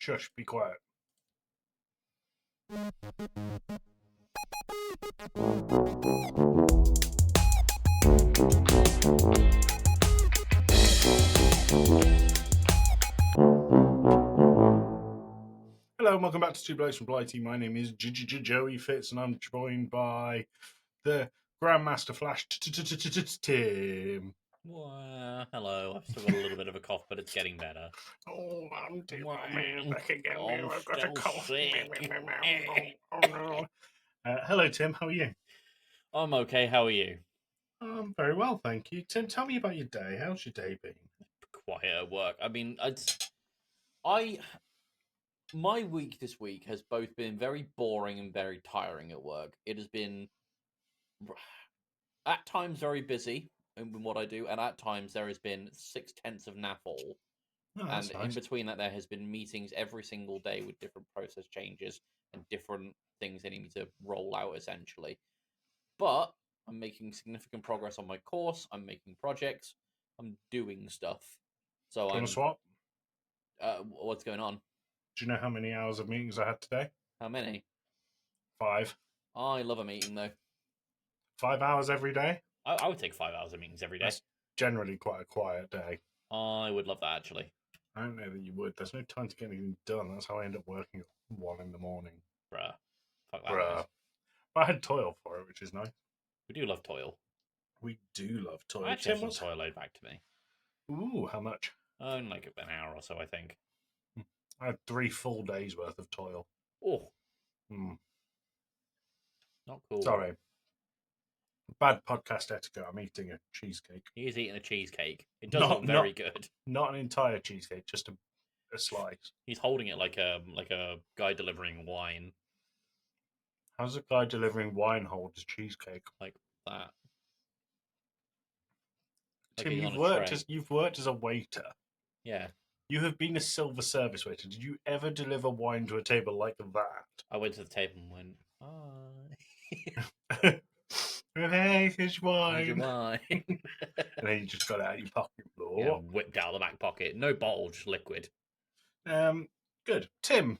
Shush, be quiet. Hello and welcome back to Two Blokes from Blighty. My name is Joey Fitz and I'm joined by the Grandmaster Flash Tim. Hello. I've still got a little bit of a cough, but it's getting better. Oh, I'm Tim. Back again. I'm I've got a still cough. sick. Oh no. Hello, Tim. How are you? I'm okay. How are you? I'm very well, thank you. Tim, tell me about your day. How's your day been? Quiet at work. I mean, my week this week has both been very boring and very tiring at work. It has been at times very busy in what I do, and at times there has been 6/10 of NAFL. Oh, that's And in nice. between that, there has been meetings every single day with different process changes and different things they need me to roll out, essentially. But I'm making significant progress on my course. I'm making projects. I'm doing stuff. So Do you want I'm. to swap? What's going on? Do you know how many hours of meetings I had today? How many? 5. I love a meeting though. 5 hours every day? I would take 5 hours of meetings every day. That's generally quite a quiet day. I would love that actually. I don't know that you would. There's no time to get anything done. That's how I end up working at 1 in the morning. Bruh. Fuck that Bruh. noise. But I had toil for it, which is nice. We do love toil. We do love toil. I actually have Tim, some toil owed back to me. Ooh, how much? In like an hour or so, I think. I had 3 full days worth of toil. Oh, Hmm. not cool. Sorry. Bad podcast etiquette. I'm eating a cheesecake. He is eating a cheesecake. It does look very good. Not an entire cheesecake, just a slice. He's holding it like a guy delivering wine, How's a guy delivering wine hold his cheesecake? like that. Like Tim, he's you've on a worked tray. as a waiter. Yeah, You have been a silver service waiter. Did you ever deliver wine to a table like that? I went to the table and went, "Hi, Hey, here's wine. here's your wine." And then you just got it out of your pocket. Yeah, whipped out of the back pocket. No bottle, just liquid. Good. Tim,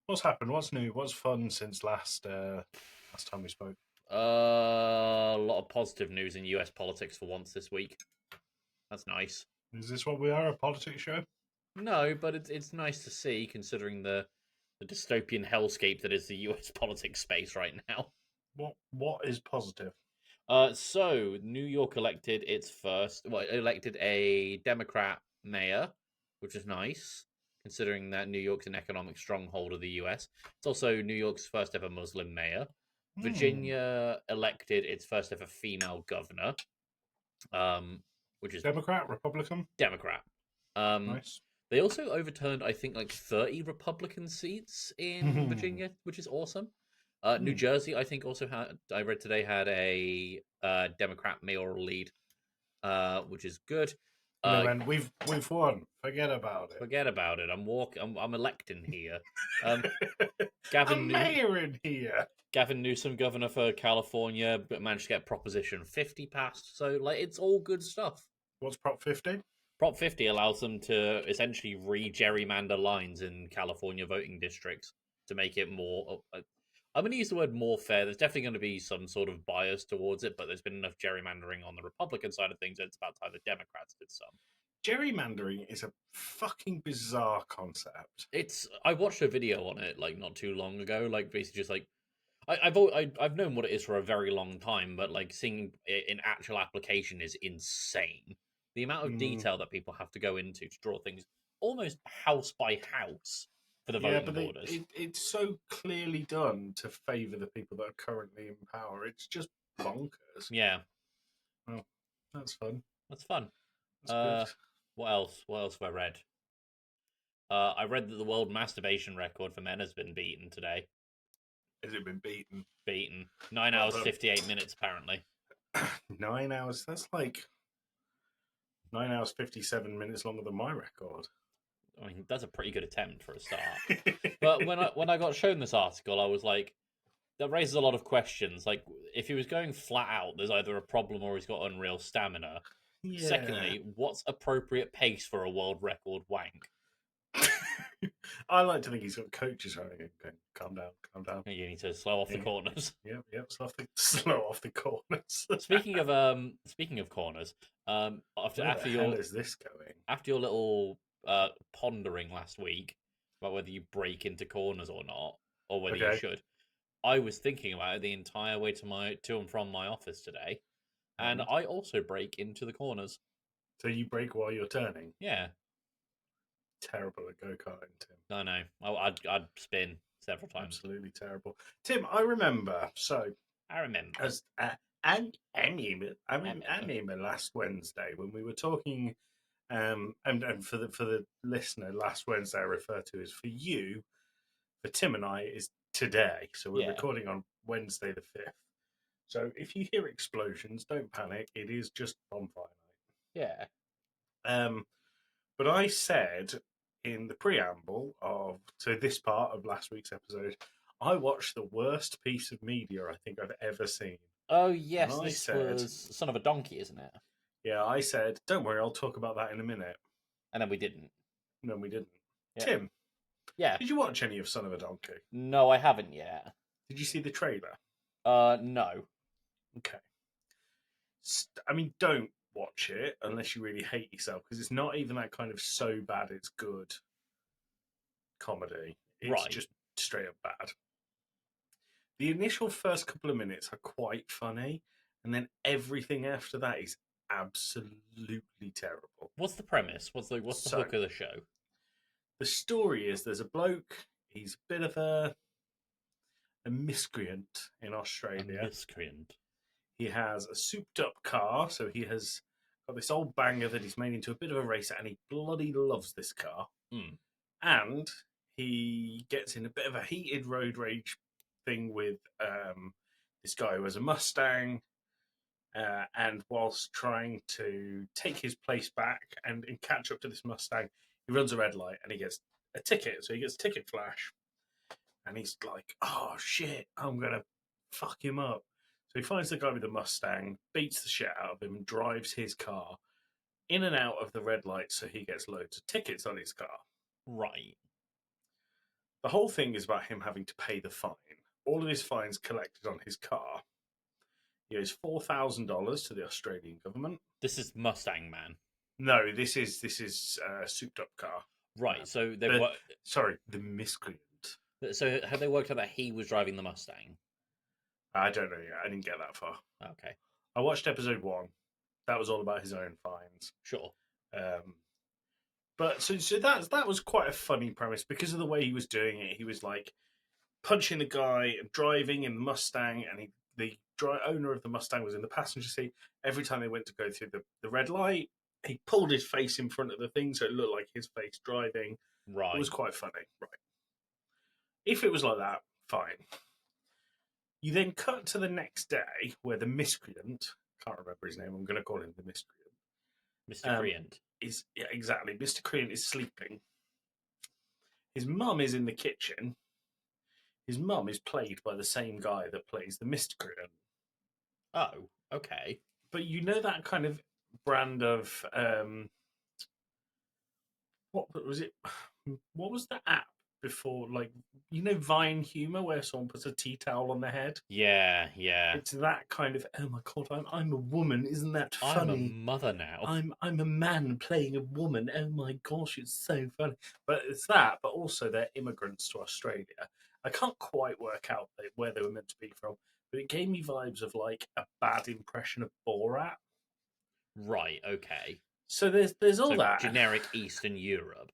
what's happened? What's new? What's fun since last time we spoke? A lot of positive news in US politics for once this week. That's nice. Is this what we are, a politics show? No, but it's nice to see, considering the dystopian hellscape that is the US politics space right now. What is positive? So New York elected elected a Democrat mayor, which is nice, considering that New York's an economic stronghold of the US. It's also New York's first ever Muslim mayor. Virginia elected its first ever female governor, which is Democrat, Republican? Democrat. Nice. They also overturned, I think, like 30 Republican seats in Virginia, which is awesome. New Jersey, I think, also I read today, had a Democrat mayoral lead, which is good. And we've won. Forget about it. Forget about it. I'm electing here. I'm mayor in here. Gavin Newsom, governor for California, but managed to get Proposition 50 passed. So, like, it's all good stuff. What's Prop 50? Prop 50 allows them to essentially re-gerrymander lines in California voting districts to make it more... I'm going to use the word more fair. There's definitely going to be some sort of bias towards it, but there's been enough gerrymandering on the Republican side of things that it's about time the Democrats did some. Gerrymandering is a fucking bizarre concept. I watched a video on it, like, not too long ago, like, basically just, like, I've known what it is for a very long time, but, like, seeing it in actual application is insane. The amount of detail that people have to go into to draw things almost house by house for the voting borders. It's so clearly done to favour the people that are currently in power. It's just bonkers. Yeah. Well, that's fun. That's fun. That's good. What else? What else have I read? I read that the world masturbation record for men has been beaten today. Has it been beaten? Beaten. 9 hours, 58 minutes, apparently. 9 hours? That's like 9 hours, 57 minutes longer than my record. I mean, that's a pretty good attempt for a start. But when I got shown this article, I was like, that raises a lot of questions. Like, if he was going flat out, there's either a problem or he's got unreal stamina. Yeah. Secondly, what's appropriate pace for a world record wank? I like to think he's got coaches running him going, calm down, calm down. You need to slow off the Yeah, corners. yep. Slow off the corners. Speaking of corners, after Where the after hell your is this going? after your little pondering last week about whether you break into corners or not, or whether you Okay. should, I was thinking about it the entire way to and from my office today, and And I also break into the corners. so you brake while you're turning. Yeah, Terrible at go-karting, Tim. I know. I'd spin several times. Absolutely terrible. Tim, I remember. So I remember. as I remember. remember last Wednesday when we were talking. And for the listener, last Wednesday I refer to as for you, for Tim and I is today. So we're Yeah. recording on Wednesday the 5th. So if you hear explosions, don't panic. It is just bonfire Yeah. night. But I said in the preamble of this part of last week's episode, I watched the worst piece of media I think I've ever seen. Oh And yes, I this said, was Son of a Donkey, isn't it? yeah, I said, don't worry, I'll talk about that in a minute. And then we didn't. No, we didn't. Yeah. Tim, Yeah. did you watch any of Son of a Donkey? No, I haven't yet. Did you see the trailer? No. Okay. I mean, don't watch it unless you really hate yourself because it's not even that kind of so bad it's good comedy. It's Right. just straight up bad. The initial first couple of minutes are quite funny, and then everything after that is absolutely terrible. What's the premise? What's the hook of the show? The story is there's a bloke, he's a bit of a miscreant in Australia. A miscreant. He has a souped up car, so he has got this old banger that he's made into a bit of a racer, and he bloody loves this car. Mm. And he gets in a bit of a heated road rage thing with this guy who has a Mustang, and whilst trying to take his place back and catch up to this Mustang, he runs a red light and he gets a ticket. So he gets a ticket flash, and he's like, "Oh shit, I'm gonna fuck him up." So he finds the guy with the Mustang, beats the shit out of him, and drives his car in and out of the red light so he gets loads of tickets on his car. Right. The whole thing is about him having to pay the fine. All of his fines collected on his car. He owes $4,000 to the Australian government. This is Mustang Man. No, this is souped up car. Right. So the miscreant. So have they worked out that he was driving the Mustang? I don't know yet. I didn't get that far. Okay. I watched episode 1. That was all about his own fines. Sure. But so that was quite a funny premise because of the way he was doing it. He was like punching the guy and driving in the Mustang, and the owner of the Mustang was in the passenger seat. Every time they went to go through the red light, he pulled his face in front of the thing so it looked like his face driving. Right. It was quite funny. Right. If it was like that, fine. You then cut to the next day where the miscreant, can't remember his name, I'm going to call him the miscreant. Mr. Creant. Exactly. Mr. Creant is sleeping. His mum is in the kitchen. His mum is played by the same guy that plays the miscreant. Oh, okay. But you know that kind of brand of what was it? What was the app before? Like, you know, Vine humor where someone puts a tea towel on their head. Yeah, yeah. It's that kind of. Oh my god, I'm a woman. Isn't that funny? I'm a mother now. I'm a man playing a woman. Oh my gosh, it's so funny. But it's that. But also they're immigrants to Australia. I can't quite work out where they were meant to be from, but it gave me vibes of like a bad impression of Borat. Right. Okay. So there's all that generic Eastern Europe.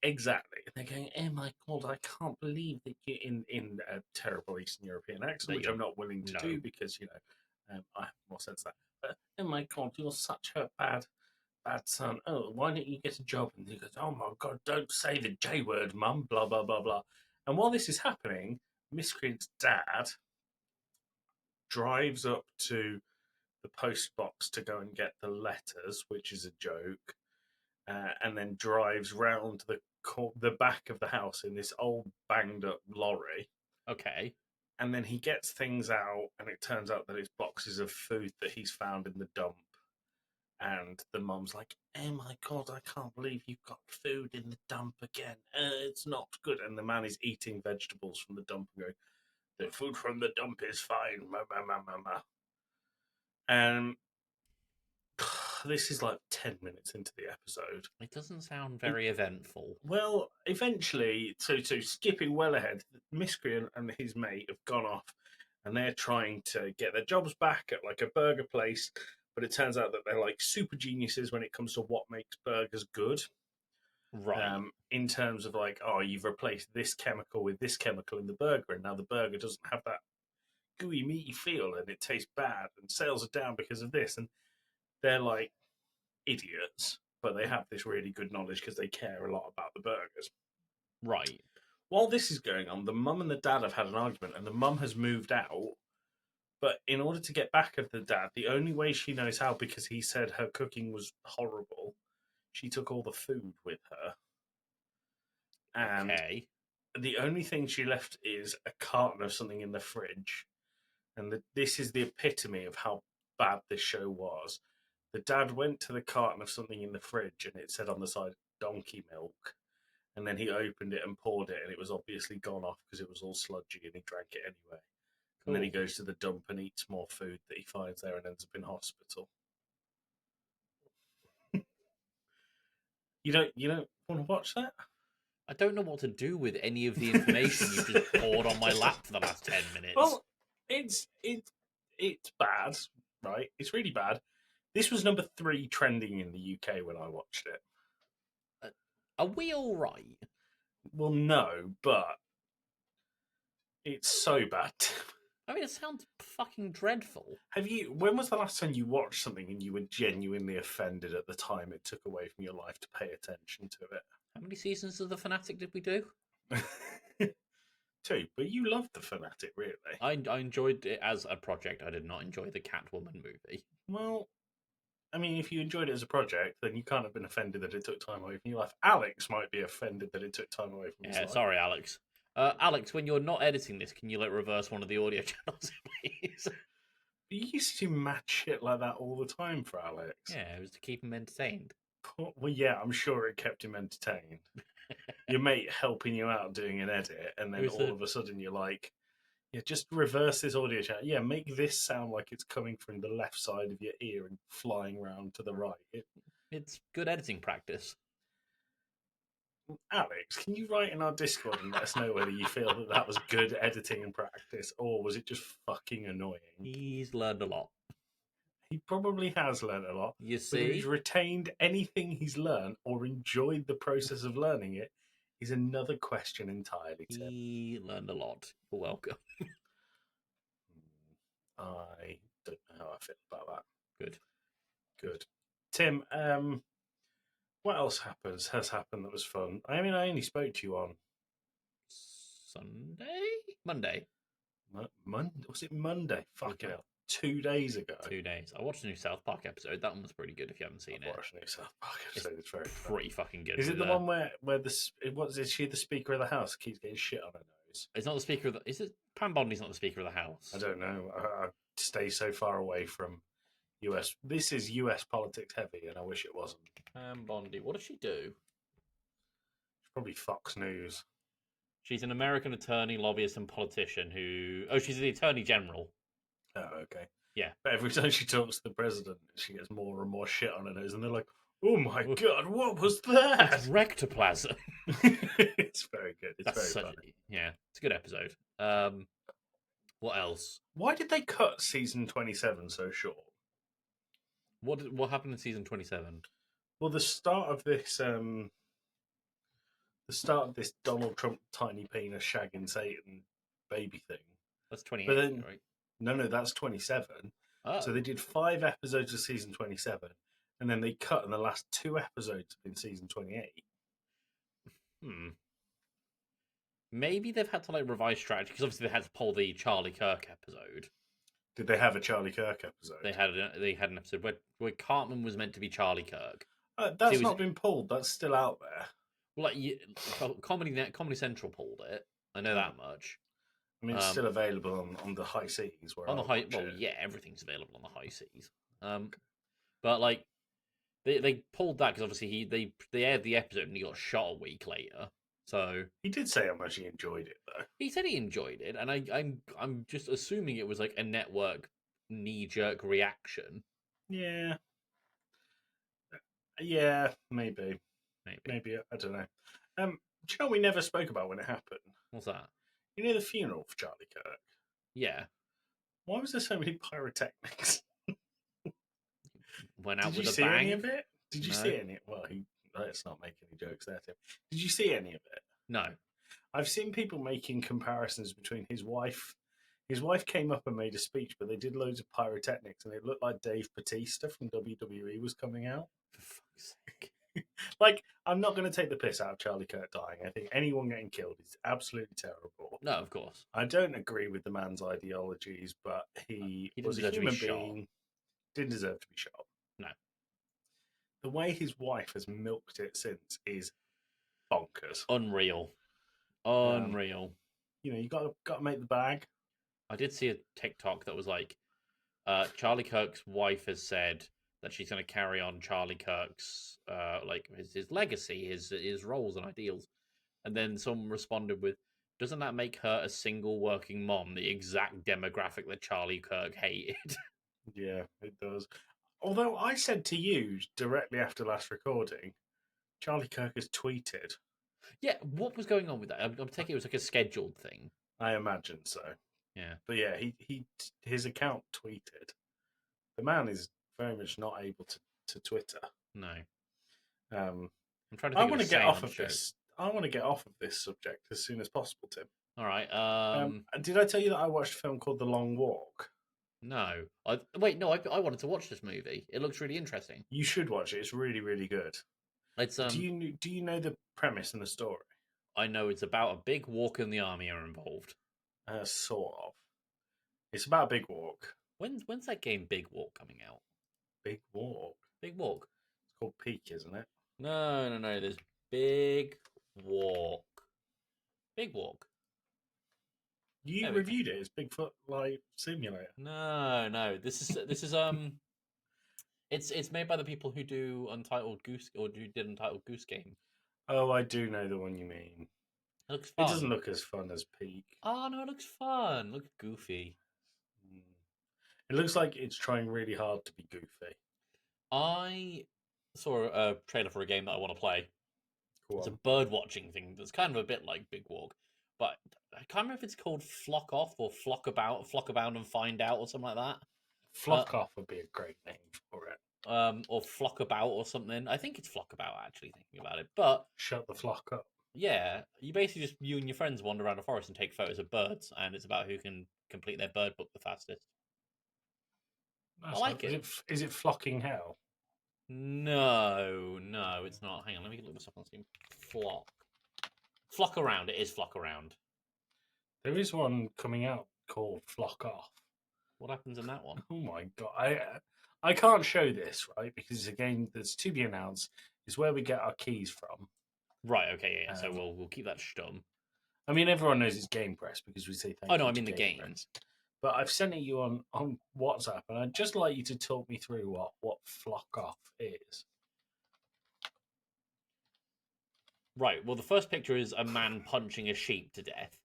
Exactly. They're going, oh my god, I can't believe that you're in a terrible Eastern European accent, which I'm not willing to do because I have more sense of that. But oh my god, you're such a bad son. Oh, why don't you get a job? And he goes, oh my god, don't say the J word, mum. Blah blah blah blah. And while this is happening, Miscreant's dad drives up to the post box to go and get the letters, which is a joke. And then drives round the back of the house in this old banged up lorry. Okay. And then he gets things out, and it turns out that it's boxes of food that he's found in the dump. and the mum's like, "Oh my god, I can't believe you've got food in the dump again. It's not good." And the man is eating vegetables from the dump and going, "The food from the dump is fine, ma ma ma ma ma." And this is like 10 minutes into the episode. It doesn't sound very eventful. Well, eventually, so skipping well ahead, Miscreant and his mate have gone off, and they're trying to get their jobs back at like a burger place. But it turns out that they're like super geniuses when it comes to what makes burgers good. Right. In terms of like, oh, you've replaced this chemical with this chemical in the burger, and now the burger doesn't have that gooey, meaty feel, and it tastes bad, and sales are down because of this. And they're like idiots, but they have this really good knowledge because they care a lot about the burgers. Right. While this is going on, the mum and the dad have had an argument, and the mum has moved out. But in order to get back at the dad, the only way she knows how, because he said her cooking was horrible, she took all the food with her. And Okay. the only thing she left is a carton of something in the fridge. And this is the epitome of how bad this show was. The dad went to the carton of something in the fridge, and it said on the side, donkey milk. And then he opened it and poured it, and it was obviously gone off because it was all sludgy, and he drank it anyway. And then he goes to the dump and eats more food that he finds there and ends up in hospital. You don't want to watch that? I don't know what to do with any of the information you've just poured on my lap for the last 10 minutes. Well, it's bad, right? It's really bad. This was number 3 trending in the UK when I watched it. Are we all right? Well, no, but it's so bad. I mean, it sounds fucking dreadful. When was the last time you watched something and you were genuinely offended at the time it took away from your life to pay attention to it? How many seasons of The Fanatic did we do? 2, but you loved The Fanatic, really. I enjoyed it as a project. I did not enjoy the Catwoman movie. Well, I mean, if you enjoyed it as a project, then you can't have been offended that it took time away from your life. Alex might be offended that it took time away from his life. Sorry, Alex. Alex, when you're not editing this, can you reverse one of the audio channels, please? You used to mad shit like that all the time for Alex. Yeah, it was to keep him entertained. Well, yeah, I'm sure it kept him entertained. Your mate helping you out doing an edit, and then all of a sudden you're like, yeah, just reverse this audio channel. Yeah, make this sound like it's coming from the left side of your ear and flying round to the right. It's good editing practice. Alex, can you write in our Discord and let us know whether you feel that was good editing and practice, or was it just fucking annoying? He's learned a lot. He probably has learned a lot. You see? Whether he's retained anything he's learned or enjoyed the process of learning it is another question entirely, Tim. He learned a lot. You're welcome. I don't know how I feel about that. Good. Tim, what else has happened that was fun? I mean, I only spoke to you on Monday. Was it Monday? Fucking hell. 2 days ago. 2 days. I watched a new South Park episode. That one was pretty good if you haven't seen it. I watched a new South Park episode. It's very pretty fucking good. Is it the one where is she the Speaker of the House keeps getting shit on her nose? It's not the Speaker of the... Is it... Pam Bondi's not the Speaker of the House? I don't know. I stay so far away from US. This is US politics heavy, and I wish it wasn't. Pam Bondi. What does she do? It's probably Fox News. She's an American attorney, lobbyist, and politician who... Oh, she's the Attorney General. Oh, okay. Yeah. But every time she talks to the president, she gets more and more shit on her nose, and they're like, "Oh my god, what was that?" It's rectoplasm. It's very good. It's very funny. Yeah, it's a good episode. What else? Why did they cut season 27 so short? What happened in season 27? Well, the start of this Donald Trump tiny penis shagging Satan baby thing. That's 28, right? No, that's 27. Oh. So they did 5 episodes of season 27, and then they cut, and the last 2 episodes have been season 28. Maybe they've had to revise strategy, because obviously they had to pull the Charlie Kirk episode. Did they have a Charlie Kirk episode? They had an episode where Cartman was meant to be Charlie Kirk. That's not been pulled. That's still out there. Well, Comedy Central pulled it. I know that much. I mean, it's still available on the high seas. Yeah, everything's available on the high seas. But They pulled that because obviously they aired the episode and he got shot a week later. So He did say how much he enjoyed it, though. he said he enjoyed it, and I'm just assuming it was like a network knee jerk reaction. Yeah, yeah, maybe, Maybe. maybe I don't know. Do you know what we never spoke about when it happened? What's that? You know the funeral for Charlie Kirk. Yeah, Why was there so many pyrotechnics? went out Did you with a see any bang. of it? Did you No, see any? Well, let's not make any jokes there, Tim. Did you see any of it? no. I've seen people making comparisons between his wife. His wife came up and made a speech, but they did loads of pyrotechnics, and it looked like Dave Bautista from WWE was coming out. For fuck's sake. Like, I'm not going to take the piss out of Charlie Kirk dying. I think anyone getting killed is absolutely terrible. No, of course. I don't agree with the man's ideologies, but he He didn't was a deserve to be human shot. being. Didn't deserve to be shot. No. The way his wife has milked it since is bonkers. Unreal. Um, Unreal. you got to make the bag. I did see a TikTok that was like, Charlie Kirk's wife has said that she's going to carry on Charlie Kirk's like his legacy, his roles and ideals. And then someone responded with, "Doesn't that make her a single working mom, the exact demographic that Charlie Kirk hated?" Yeah, it does. Although I said to you directly after last recording, Charlie Kirk has tweeted. Yeah, what was going on with that? I'm taking it was like a scheduled thing. I imagine so. Yeah, But yeah, his account tweeted. The man is very much not able to Twitter. no. Um, I'm trying to I think of want a to get saying off on the of show. this. I want to get off of this subject as soon as possible, Tim. All right. Did I tell you that I watched a film called The Long Walk? No. Wait. No. I wanted to watch this movie. It looks really interesting. You should watch it. It's really, really good. It's Do you know the premise and the story? I know it's about a big walk in the army are involved. Sort of. It's about a big walk. When's that game Big Walk coming out? Big walk. Big Walk. It's called Peak, isn't it? No. There's Big Walk. Big Walk. You There we go. reviewed it. It's Bigfoot like simulator. No. This is it's made by the people who do Untitled Goose or who did Untitled Goose Game. Oh, I do know the one you mean. It looks It fun. doesn't look as fun as Peak. Oh no, it looks fun. Looks goofy. It looks like it's trying really hard to be goofy. I saw a trailer for a game that I want to play. It's a bird watching thing that's kind of a bit like Big Walk, but I can't remember if it's called Flock Off or Flock Abound and Find Out or something like that. Flock Off would be a great name for it. Or Flock About or something. I think it's Flock About actually thinking about it. But Shut the flock up. yeah, you basically just you and your friends wander around a forest and take photos of birds, and it's about who can complete their bird book the fastest. I like it. Is it Flocking Hell? No, it's not. Hang on, let me look this up on Steam. Flock Around. It is Flock Around. There is one coming out called Flock Off. What happens in that one? Oh my god! I can't show this, right, because it's a game that's to be announced. It's where we get our keys from. Right. Okay. Yeah. So we'll keep that stum. I mean, everyone knows it's Game Press because we say thank Oh no, you I mean to the game. Press. But I've sent it you on WhatsApp, and I'd just like you to talk me through what Flock Off is. Right. Well, the first picture is a man punching a sheep to death.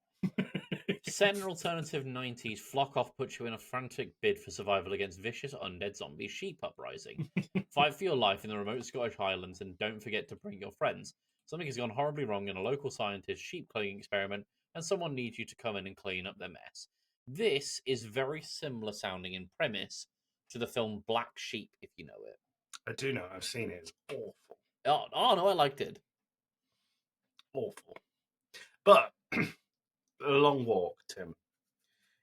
Set in an alternative 90s, Flock Off puts you in a frantic bid for survival against vicious undead zombie sheep uprising. Fight for your life in the remote Scottish Highlands and don't forget to bring your friends. Something has gone horribly wrong in a local scientist's sheep cloning experiment and someone needs you to come in and clean up their mess. This is very similar sounding in premise to the film Black Sheep, if you know it. I do know. I've seen it. It's awful. Oh no, I liked it. Awful. But A Long Walk, Tim.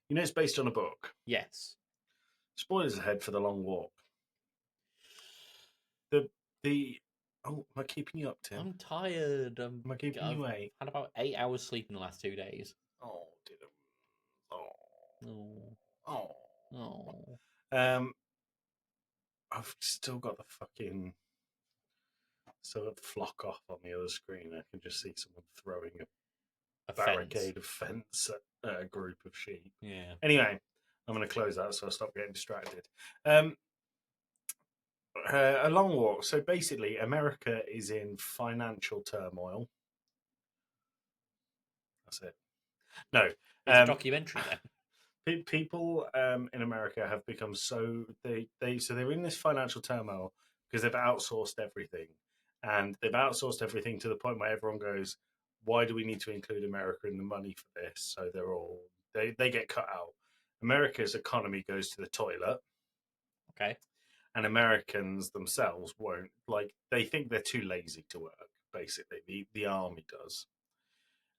You know it's based on a book. Yes. Spoilers ahead for The Long Walk. Oh, am I keeping you up, Tim? I'm tired. Am I keeping you awake? Had about 8 hours sleep in the last 2 days. Oh, did I? Oh. Oh. I've still got the Flock Off on the other screen. I can just see someone throwing a barricade of fence at a group of sheep. Yeah. Anyway, I'm going to close that so I stop getting distracted. A long walk. So basically, America is in financial turmoil. That's it. No, It's a um, documentary then. people in America have become so they're in this financial turmoil because they've outsourced everything, and they've outsourced everything to the point where everyone goes, "Why do we need to include America in the money for this?" So they get cut out. America's economy goes to the toilet, Okay. and Americans themselves won't. Like they think they're too lazy to work. Basically, the army does.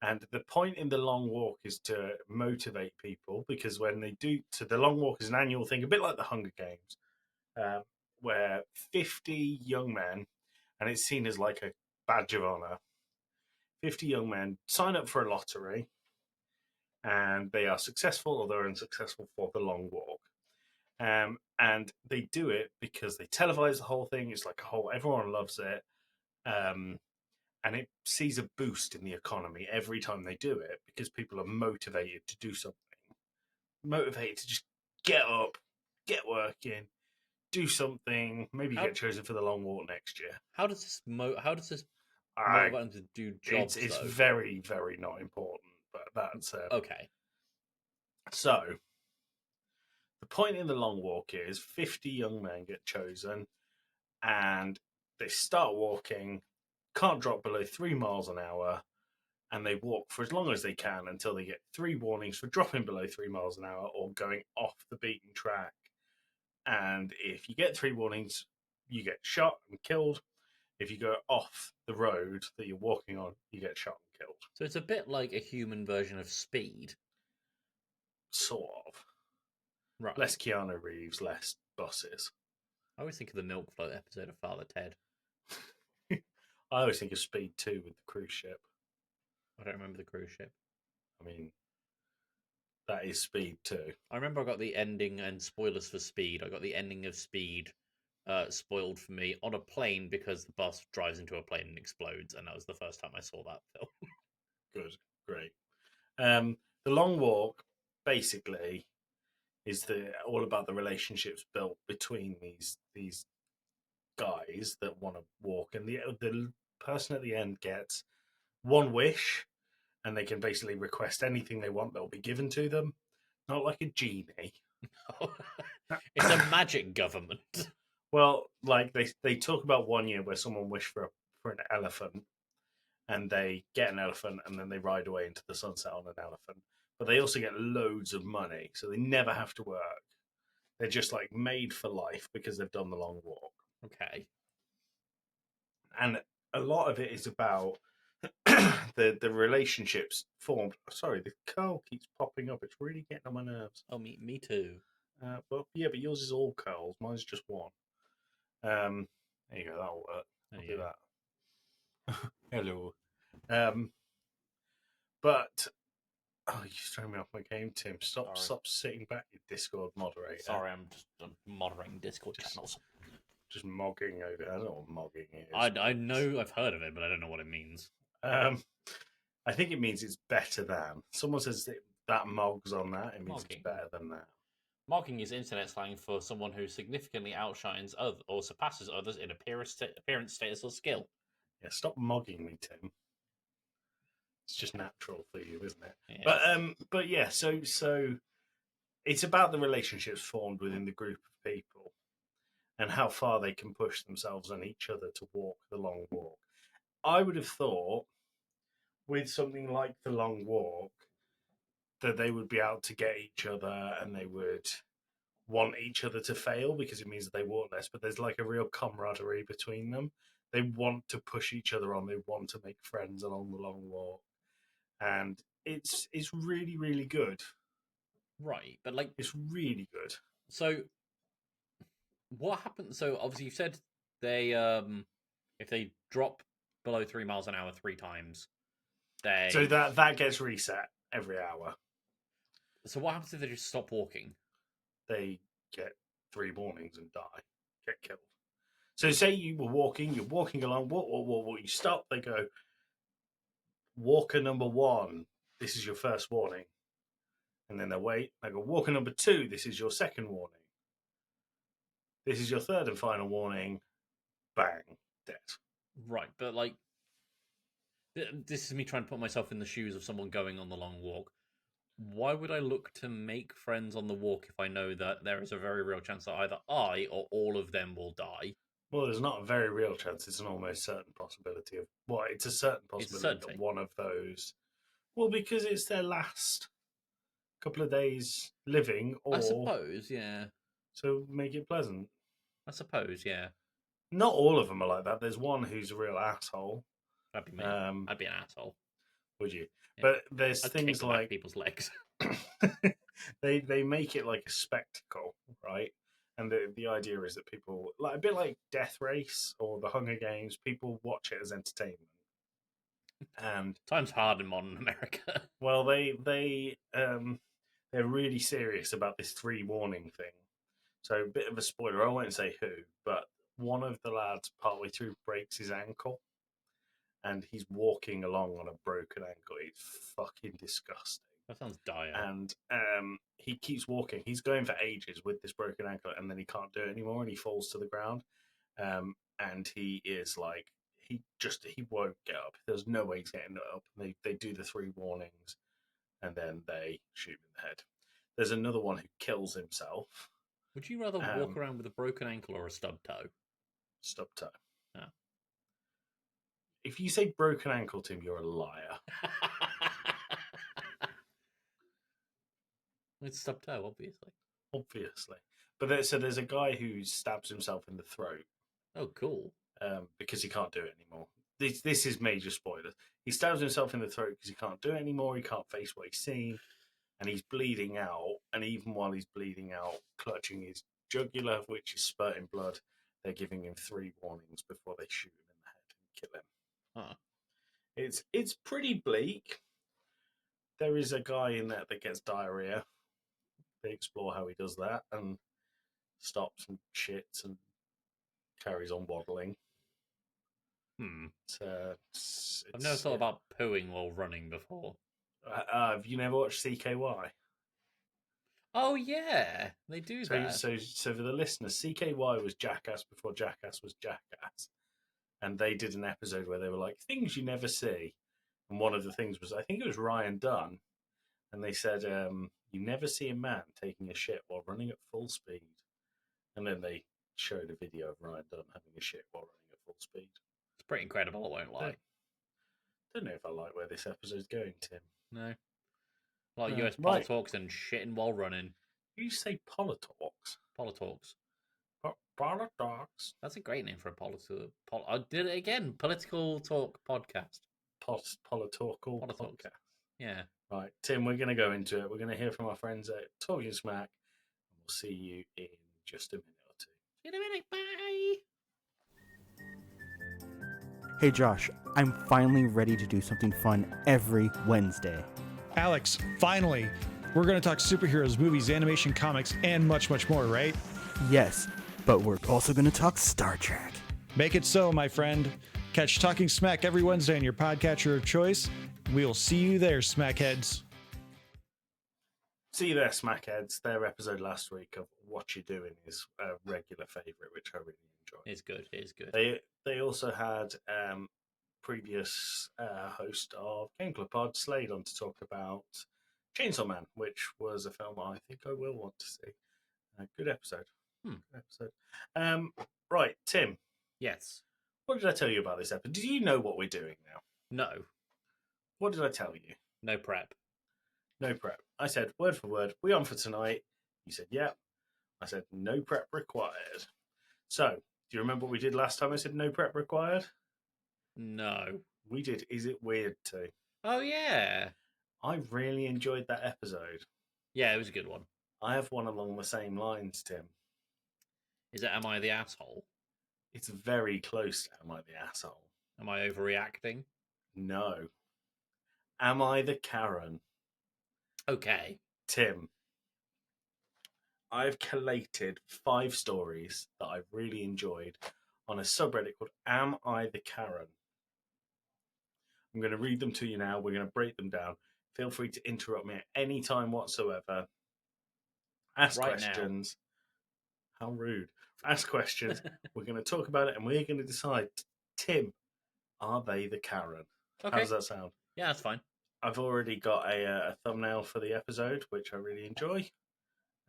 And the point in the long walk is to motivate people because when they do, so the long walk is an annual thing, a bit like the Hunger Games, uh, where 50 young men, and it's seen as like a badge of honor, 50 young men sign up for a lottery and they are successful or they're unsuccessful for the long walk. And they do it because they televise the whole thing. It's like a whole, everyone loves it. Um, and it sees a boost in the economy every time they do it because people are motivated to do something, motivated to just get up, get working, do something, maybe How get chosen for the long walk next year. how does this I motivate them to do it's jobs though? very very not important, but that's Okay. so. The point in the long walk is 50 young men get chosen, and they start walking, can't drop below 3 miles an hour, and they walk for as long as they can until they get 3 warnings for dropping below 3 miles an hour or going off the beaten track. And if you get 3 warnings, you get shot and killed. If you go off the road that you're walking on, you get shot and killed. So it's a bit like a human version of Speed. Sort of. Less Right. Keanu Reeves, less buses. I always think of the Milk Float episode of Father Ted. I always think of Speed 2 with the cruise ship. I don't remember the cruise ship. I mean, that is Speed 2. I remember I got the ending, and spoilers for Speed. I got the ending of Speed spoiled for me on a plane because the bus drives into a plane and explodes, and that was the first time I saw that film. Good, great. The long walk basically is all about the relationships built between these guys that want to walk, and the person at the end gets one wish, and they can basically request anything they want that will be given to them, not like a genie. It's a magic government. Well, like they talk about one year where someone wished for an elephant, and they get an elephant, and then they ride away into the sunset on an elephant. But they also get loads of money, so they never have to work. They're just like made for life because they've done the long walk. Okay. And a lot of it is about the relationships formed. Sorry, the curl keeps popping up. It's really getting on my nerves. Oh, me too. But yeah, but yours is all curls. Mine's just one. There you go. That'll work. There I'll you do go. that. Hello. Um, but you're throwing me off my game, Tim. Stop, Sorry. stop sitting back, you Discord moderator. Sorry, I'm moderating Discord Just- channels. Just mogging over. I don't know what mogging is. I know I've heard of it, but I don't know what it means. I think it means it's better than. Someone says that mogs on that. It means Mogging. it's better than that. Mocking is internet slang for someone who significantly outshines or surpasses others in appearance, status, or skill. Yeah, stop mogging me, Tim. It's just natural for you, isn't it? Yes. But yeah. So it's about the relationships formed within the group of people and how far they can push themselves and each other to walk the long walk. I would have thought with something like the long walk that they would be able to get each other and they would want each other to fail because it means that they walk less, but there's like a real camaraderie between them. They want to push each other on, they want to make friends along the long walk. And it's really, really good. Right, but like, It's really good. so what happens? So obviously, you said they if they drop below 3 miles an hour 3 times, So they. that gets reset every hour. So what happens if they just stop walking? They get 3 warnings and die, get killed. So say you're walking along, walk, you stop, they go, walker number one, this is your first warning. And then they wait, they go, walker number two, this is your second warning. This is your third and final warning. Bang, dead. Right, but like, this is me trying to put myself in the shoes of someone going on the long walk. Why would I look to make friends on the walk if I know that there is a very real chance that either I or all of them will die? Well, there's not a very real chance. It's an almost certain possibility of what? It's a certain It's a possibility that certainty. one of those. Well, because it's their last couple of days living, I or suppose, yeah. so make it pleasant. I suppose, yeah. Not all of them are like that. There's one who's a real asshole. That'd be me. Um, I'd be an asshole. would you? Yeah. But there's I'd kick things the back of like people's legs. they make it like a spectacle, right? And the idea is that people, like a bit like Death Race or the Hunger Games, people watch it as entertainment. And Time's hard in modern America. well, they're really serious about this 3 warning thing. So a bit of a spoiler. I won't say who, but one of the lads partway through breaks his ankle, and he's walking along on a broken ankle. It's fucking disgusting. That sounds dire. And he keeps walking. He's going for ages with this broken ankle, and then he can't do it anymore, and he falls to the ground. And he is like, he won't get up. There's no way he's getting up. They do the 3 warnings, and then they shoot him in the head. There's another one who kills himself. Would you rather walk around with a broken ankle or a stub toe? Stub toe. Oh. If you say broken ankle, Tim, you're a liar. It's stub toe, obviously. Obviously. But there's a guy who stabs himself in the throat. Oh, cool. Because he can't do it anymore. This is major spoilers. He stabs himself in the throat because he can't do it anymore. He can't face what he's seen, and he's bleeding out. And even while he's bleeding out, clutching his jugular, which is spurting blood, they're giving him 3 warnings before they shoot him in the head and kill him. Huh. It's pretty bleak. There is a guy in there that gets diarrhea. They explore how he does that and stops and shits and carries on waddling. I've never thought about pooing while running before. Have you never watched CKY? Oh yeah, they do that. So for the listeners, CKY was Jackass before Jackass was Jackass, and they did an episode where they were like things you never see, and one of the things was, I think it was Ryan Dunn, and they said you never see a man taking a shit while running at full speed, and then they showed a video of Ryan Dunn having a shit while running at full speed. It's pretty incredible, I won't lie. Don't know if I like where this episode's going, Tim. No. A lot of US politics and shitting while running. You say politics? Politics. Politics. That's a great name for a political. I did it again. Political talk podcast. Political podcast. Yeah. Right, Tim, we're going to go into it. We're going to hear from our friends at Talking Smack, and we'll see you in just a minute or two. See you in a minute. Bye. Hey Josh, I'm finally ready to do something fun every Wednesday. Alex, finally! We're going to talk superheroes, movies, animation, comics, and much, much more, right? Yes, but we're also going to talk Star Trek. Make it so, my friend. Catch Talking Smack every Wednesday on your podcatcher of choice. We'll see you there, Smackheads. See you there, Smackheads. Their episode last week of What You Doing is a regular favourite, which I really enjoy. It's good. It's good. They also had previous host of Game Club Pod, Slade, on to talk about Chainsaw Man, which was a film I think I will want to see. Good episode. Good episode. Right, Tim. Yes. What did I tell you about this episode? Do you know what we're doing now? No. What did I tell you? No prep. No prep. I said, word for word, we on for tonight? You said, yeah. I said, no prep required. So, do you remember what we did last time I said no prep required? No. We did Is It Weird Too? Oh, yeah. I really enjoyed that episode. Yeah, it was a good one. I have one along the same lines, Tim. Is it Am I the Asshole? It's very close to Am I the Asshole? Am I overreacting? No. Am I the Karen? Okay. Tim, I've collated 5 stories that I've really enjoyed on a subreddit called Am I the Karen? I'm going to read them to you now. We're going to break them down. Feel free to interrupt me at any time whatsoever. Ask questions. How rude. Ask questions. We're going to talk about it and we're going to decide. Tim, are they the Karen? How Okay. does that sound? Yeah, that's fine. I've already got a thumbnail for the episode, which I really enjoy.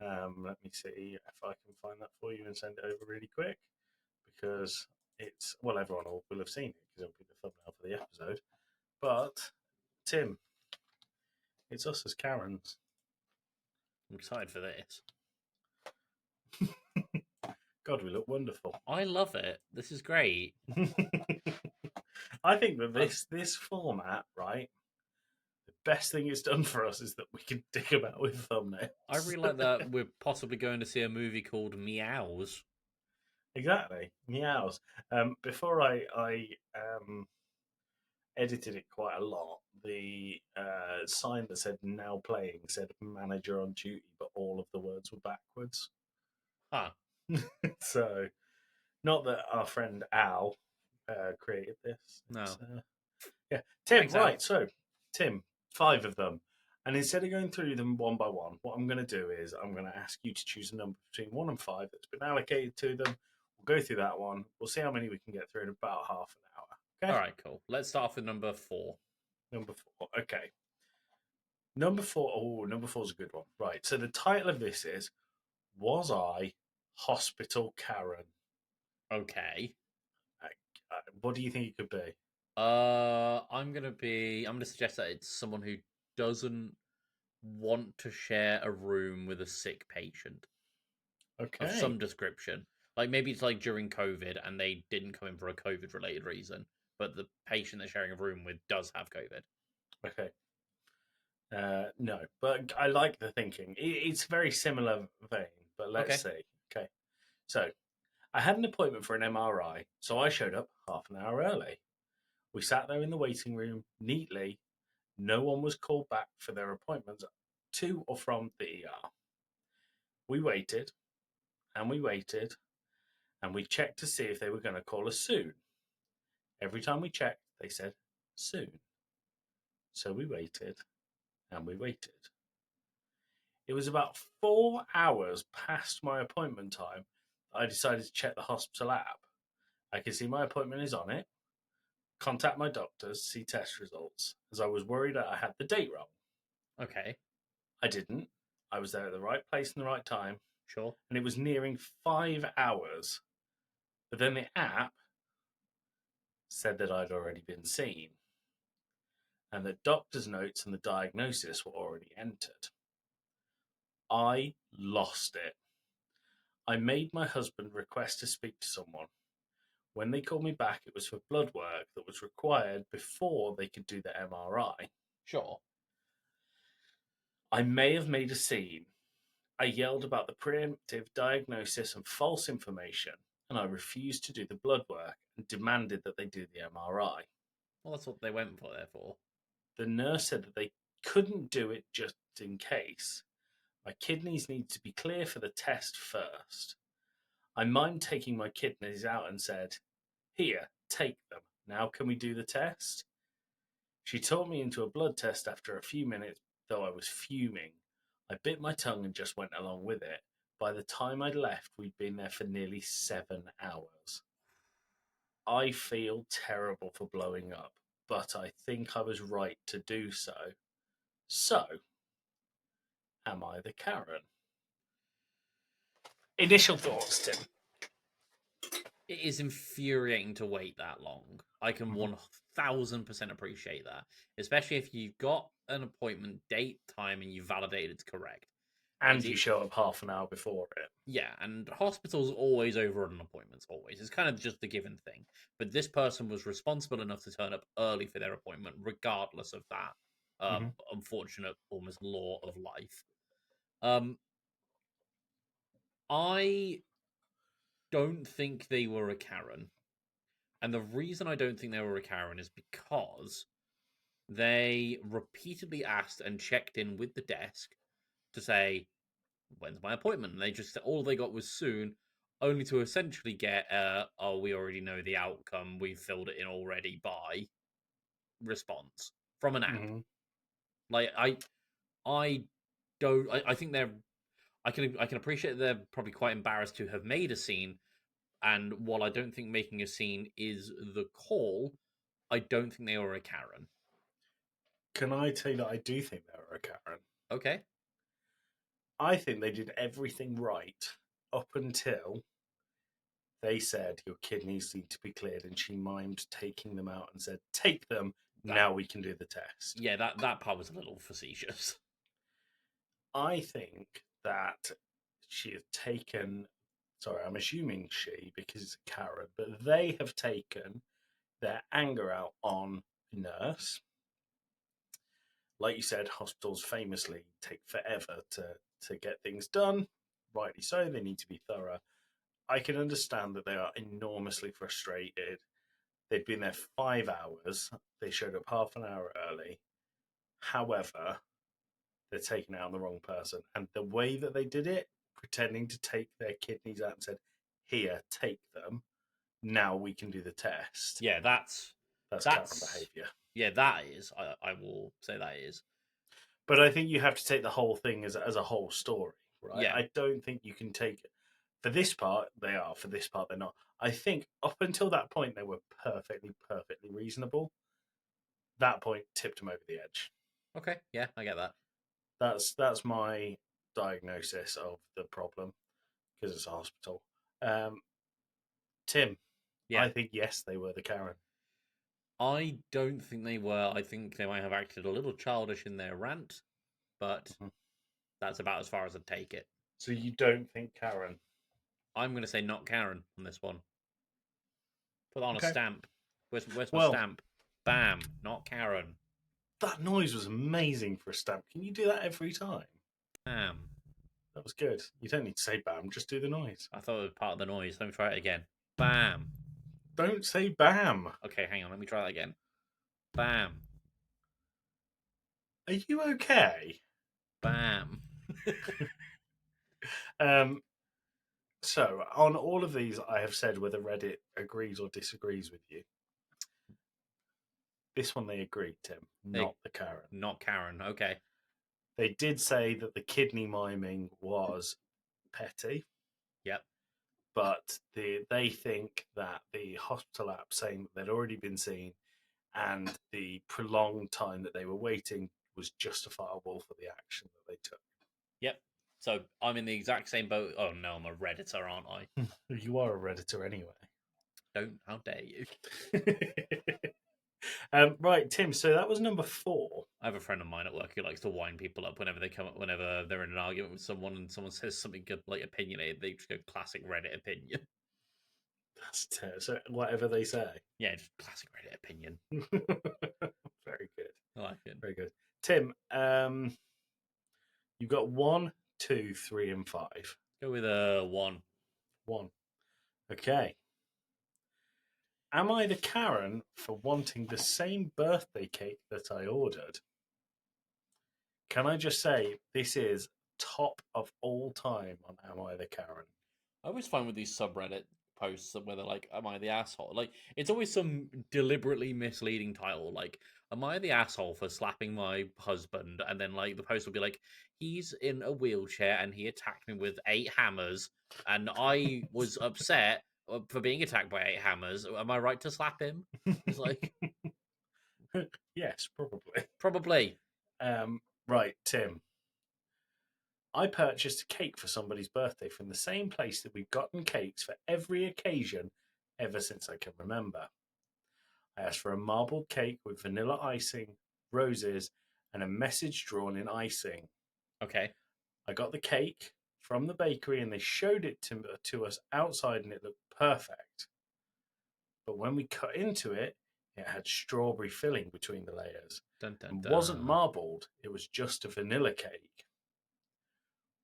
Let me see if I can find that for you and send it over really quick, because it's, well, everyone will have seen it because it'll be the thumbnail for the episode. But Tim, it's us as Karens. I'm excited for this. God, we look wonderful. I love it. This is great. I think that this format, right, the best thing it's done for us is that we can dick about with thumbnails. I really like that we're possibly going to see a movie called Meows. Exactly, meows. Before I edited it quite a lot, the sign that said "now playing" said "manager on duty," but all of the words were backwards. Huh. So, not that our friend Al created this. No. Yeah, Tim. Thanks, Al. Right. So, Tim, 5 of them, and instead of going through them one by one, what I'm going to do is I'm going to ask you to choose a number between 1 and 5 that's been allocated to them. We'll go through that one. We'll see how many we can get through in about half an hour. Okay. All right, cool. Let's start off with number 4. Number 4. Okay. Number 4. Oh, number 4 is a good one. Right. So the title of this is "Was I Hospital Karen?" Okay. What do you think it could be? I'm gonna suggest that it's someone who doesn't want to share a room with a sick patient Okay. of some description. Like maybe it's like during COVID and they didn't come in for a COVID related reason, but the patient they're sharing a room with does have COVID. Okay. No, but I like the thinking. It's a very similar vein, but let's see. Okay. So I had an appointment for an MRI, so I showed up half an hour early. We sat there in the waiting room neatly. No one was called back for their appointments to or from the ER. We waited and we waited and we checked to see if they were going to call us soon. Every time we checked, they said soon. So we waited and we waited. It was about 4 hours past my appointment time that I decided to check the hospital app. I could see my appointment is on it. Contact my doctors, see test results, as I was worried that I had the date wrong. Okay. I didn't. I was there at the right place in the right time, Sure. and it was nearing 5 hours. But then the app said that I'd already been seen, and that doctor's notes and the diagnosis were already entered. I lost it. I made my husband request to speak to someone. When they called me back, it was for blood work that was required before they could do the MRI. Sure. I may have made a scene. I yelled about the preemptive diagnosis and false information, and I refused to do the blood work and demanded that they do the MRI. Well, that's what they went for there for. The nurse said that they couldn't do it just in case. My kidneys need to be clear for the test first. I mimed taking my kidneys out and said, "Here, take them. Now can we do the test?" She talked me into a blood test after a few minutes, though I was fuming. I bit my tongue and just went along with it. By the time I'd left, we'd been there for nearly 7 hours. I feel terrible for blowing up, but I think I was right to do so. So, am I the Karen? Initial thoughts, Tim. It is infuriating to wait that long. I can Mhm. 1000% appreciate that, especially if you've got an appointment date, time, and you validate it's correct. And you show up half an hour before it. Yeah, and hospitals always overrun appointments, always. It's kind of just a given thing. But this person was responsible enough to turn up early for their appointment, regardless of that unfortunate, almost law of life. I don't think they were a Karen. And the reason I don't think they were a Karen is because they repeatedly asked and checked in with the desk to say, "When's my appointment?" And they just, all they got was "soon," only to essentially get "oh, we already know the outcome, we've filled it in already by" response from an app. Mhm. Like I don't I think they're I can appreciate they're probably quite embarrassed to have made a scene, and while I don't think making a scene is the call, I don't think they were a Karen. Can I tell you that I do think they were a Karen? Okay. I think they did everything right up until they said your kidneys need to be cleared, and she mimed taking them out and said, "Take them, now we can do the test." Yeah, that part was a little facetious. I think that she has taken, sorry, I'm assuming she because it's a Karen, but they have taken their anger out on a nurse. Like you said, hospitals famously take forever to get things done. Rightly so, they need to be thorough. I can understand that they are enormously frustrated. They'd been there 5 hours. They showed up half an hour early. However, they're taking out on the wrong person. And the way that they did it, pretending to take their kidneys out and said, "Here, take them. Now we can do the test." Yeah, that's Karen behaviour. Yeah, that is. I will say that is. But I think you have to take the whole thing as a whole story, right? Yeah. I don't think you can take it. For this part, they are. For this part, they're not. I think up until that point, they were perfectly reasonable. That point tipped them over the edge. Okay, yeah, I get that. That's my diagnosis of the problem because it's a hospital. Tim, Yeah. I think yes, they were the Karen. I don't think they were. I think they might have acted a little childish in their rant, but that's about as far as I'd take it. So you don't think Karen? I'm going to say not Karen on this one. Put that on Okay. a stamp. Where's my stamp? Bam, not Karen. That noise was amazing for a stamp. Can you do that every time? Bam. That was good. You don't need to say bam, just do the noise. I thought it was part of the noise. Let me try it again. Bam. Don't say bam. Okay, hang on. Let me try that again. Bam. Are you okay? Bam. So, on all of these, I have said whether Reddit agrees or disagrees with you. This one they agreed, Tim, not the Karen. Not Karen, okay. They did say that the kidney miming was petty. Yep. But they think that the hospital app saying that they'd already been seen and the prolonged time that they were waiting was justifiable for the action that they took. Yep. So I'm in the exact same boat. Oh no, I'm a Redditor, aren't I? You are a Redditor anyway. How dare you? Right, Tim. So that was number 4. I have a friend of mine at work who likes to wind people up whenever they're in an argument with someone and someone says something good, like opinionated. They just go classic Reddit opinion. That's so whatever they say. Yeah, just classic Reddit opinion. Very good. I like it. Very good. Tim, you've got 1, 2, 3, and 5. Go with 1. 1. Okay. Am I the Karen for wanting the same birthday cake that I ordered? Can I just say this is top of all time on Am I the Karen? I always find with these subreddit posts where they're like, "Am I the asshole?" Like, it's always some deliberately misleading title, like, "Am I the asshole for slapping my husband?" And then like the post will be like, "He's in a wheelchair and he attacked me with 8 hammers, and I was upset for being attacked by 8 hammers. Am I right to slap him?" It's like, yes, probably. probably. Right, Tim. I purchased a cake for somebody's birthday from the same place that we've gotten cakes for every occasion ever since I can remember. I asked for a marbled cake with vanilla icing, roses, and a message drawn in icing. Okay. I got the cake from the bakery and they showed it to us outside and it looked perfect. But when we cut into it, it had strawberry filling between the layers. Dun, dun, It dun. wasn't marbled, it was just a vanilla cake.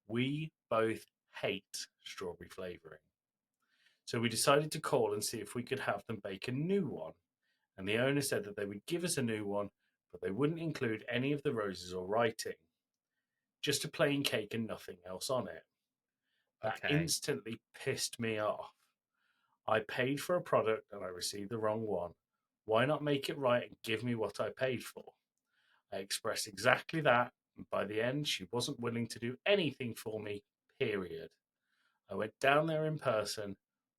We both hate strawberry flavouring. So we decided to call and see if we could have them bake a new one. And the owner said that they would give us a new one, but they wouldn't include any of the roses or writing. Just a plain cake and nothing else on it. That instantly pissed me off. I paid for a product and I received the wrong one. Why not make it right and give me what I paid for? I expressed exactly that, and by the end, she wasn't willing to do anything for me, period. I went down there in person,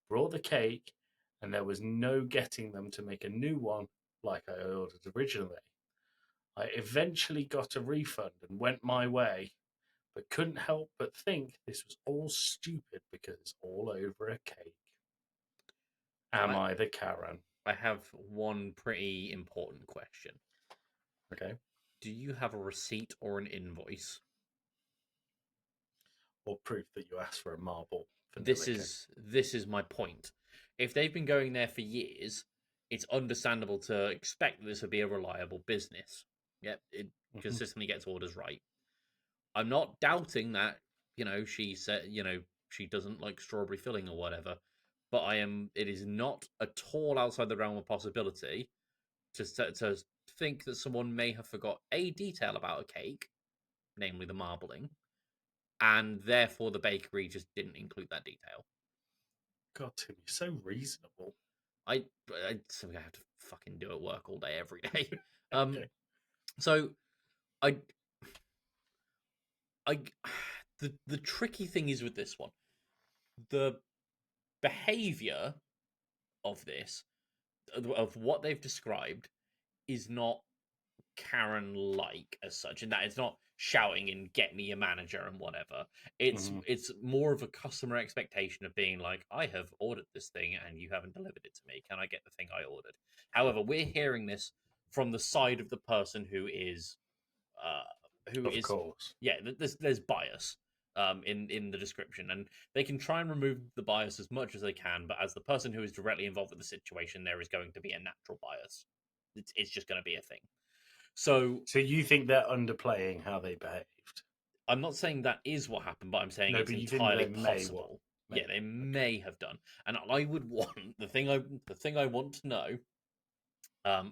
brought the cake, and there was no getting them to make a new one like I ordered originally. I eventually got a refund and went my way, but couldn't help but think this was all stupid because it's all over a cake. Am I the Karen? I have one pretty important question. Okay. Do you have a receipt or an invoice? Or proof that you asked for a marble. This is my point. If they've been going there for years, it's understandable to expect that this would be a reliable business. Yep, it consistently gets orders right. I'm not doubting that, she said, she doesn't like strawberry filling or whatever, but it is not at all outside the realm of possibility to think that someone may have forgot a detail about a cake, namely the marbling, and therefore the bakery just didn't include that detail. God, Tim, you're so reasonable. I have to fucking do at work all day, every day. Okay. So the tricky thing is with this one, the behavior of this, of what they've described, is not Karen-like as such, and that it's not shouting and "get me a manager" and whatever. It's more of a customer expectation of being like, I have ordered this thing and you haven't delivered it to me. Can I get the thing I ordered? However, we're hearing this from the side of the person who is Of course. yeah. There's bias in the description, and they can try and remove the bias as much as they can. But as the person who is directly involved with the situation, there is going to be a natural bias. It's just going to be a thing. So you think they're underplaying how they behaved? I'm not saying that is what happened, but I'm saying it's entirely possible. Yeah, they may have done, and I would want the thing I want to know,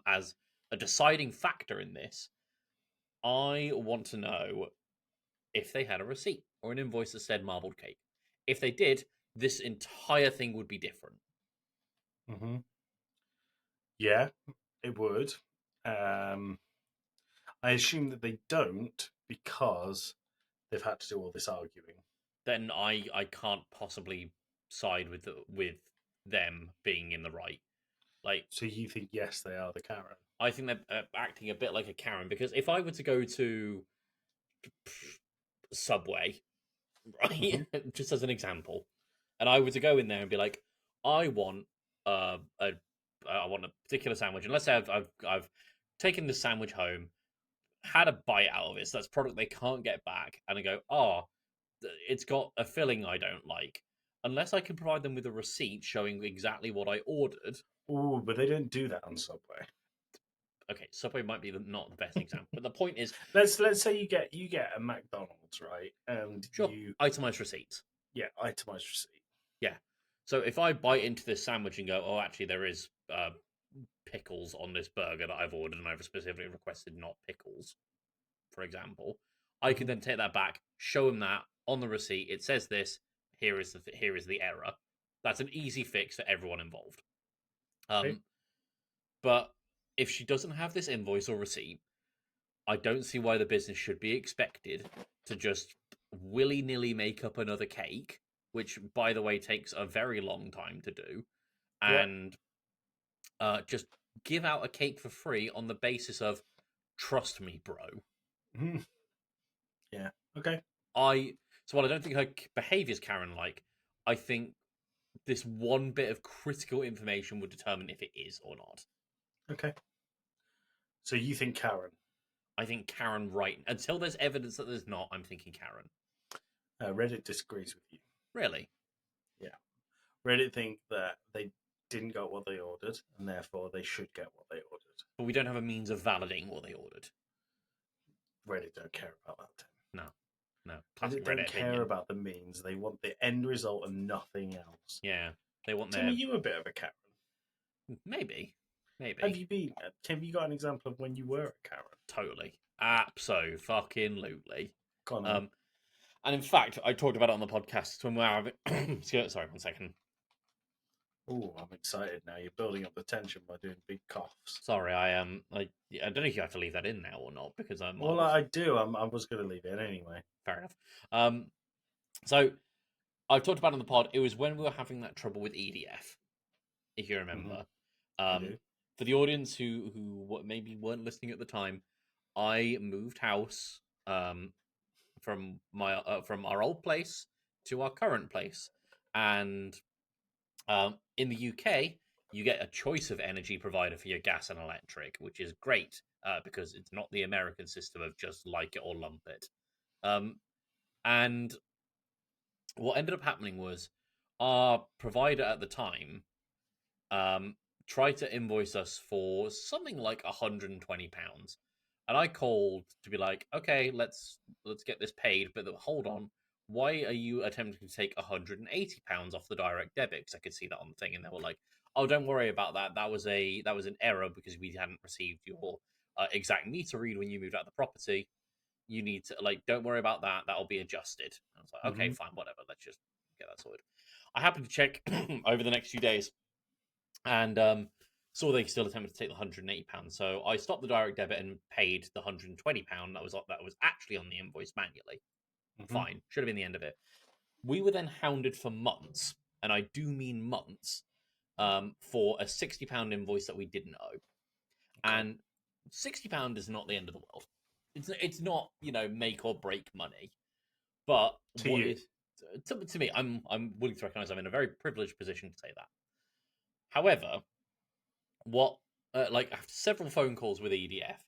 as a deciding factor in this. I want to know if they had a receipt or an invoice that said marbled cake. If they did, this entire thing would be different. Mm-hmm. Yeah, it would. I assume that they don't because they've had to do all this arguing. Then I can't possibly side with them being in the right. Like, so you think yes, they are the Karen? I think they're acting a bit like a Karen, because if I were to go to Subway, right, just as an example, and I were to go in there and be like, I want I want a particular sandwich, and let's say I've taken the sandwich home, had a bite out of it, so that's product they can't get back, and I go, it's got a filling I don't like. Unless I can provide them with a receipt showing exactly what I ordered. Oh, but they don't do that on Subway. Okay, Subway might be not the best example, but the point is, let's say you get a McDonald's, right, and you itemized receipts. Yeah, itemized receipt. Yeah. So if I bite into this sandwich and go, oh, actually there is pickles on this burger that I've ordered, and I've specifically requested not pickles, for example, I could then take that back, show them that on the receipt. It says this. Here is the error. That's an easy fix for everyone involved. Okay. But if she doesn't have this invoice or receipt, I don't see why the business should be expected to just willy-nilly make up another cake, which, by the way, takes a very long time to do, and just give out a cake for free on the basis of, trust me, bro. Yeah. Okay. So while I don't think her behaviour is Karen-like, I think this one bit of critical information would determine if it is or not. Okay. So you think Karen? I think Karen, right. Until there's evidence that there's not, I'm thinking Karen. Reddit disagrees with you. Really? Yeah. Reddit think that they didn't get what they ordered, and therefore they should get what they ordered. But we don't have a means of validating what they ordered. Reddit don't care about that, Tim. No. Reddit don't care about the means. They want the end result and nothing else. Yeah. They want Tim, are you a bit of a Karen? Maybe. Have you got an example of when you were a Karen? Totally. Abso-fucking-lutely. Go on. And in fact, I talked about it on the podcast when we were having... Sorry, 1 second. Oh, I'm excited now. You're building up the tension by doing big coughs. Sorry, I don't know if you have to leave that in now or not, because I'm... Well, I do. I was going to leave it in anyway. Fair enough. So I've talked about it on the pod. It was when we were having that trouble with EDF, if you remember. I do. For the audience who maybe weren't listening at the time, I moved house from our old place to our current place, and in the UK, you get a choice of energy provider for your gas and electric, which is great because it's not the American system of just like it or lump it. And what ended up happening was our provider at the time tried to invoice us for something like £120, and I called to be like, okay, let's get this paid, but hold on, why are you attempting to take £180 off the direct debit? Because I could see that on the thing, and they were like, oh, don't worry about that. That was an error because we hadn't received your exact meter read when you moved out of the property. You need to don't worry about that. That'll be adjusted. I was like, okay, fine, whatever. Let's just get that sorted. I happened to check over the next few days, and saw they still attempted to take the £180. So I stopped the direct debit and paid the £120 that was actually on the invoice manually. Fine, should have been the end of it. We were then hounded for months, and I do mean months, for a £60 invoice that we didn't owe. Okay. And £60 is not the end of the world. It's not make or break money, but to me, I'm willing to recognise I'm in a very privileged position to say that. However, after several phone calls with EDF,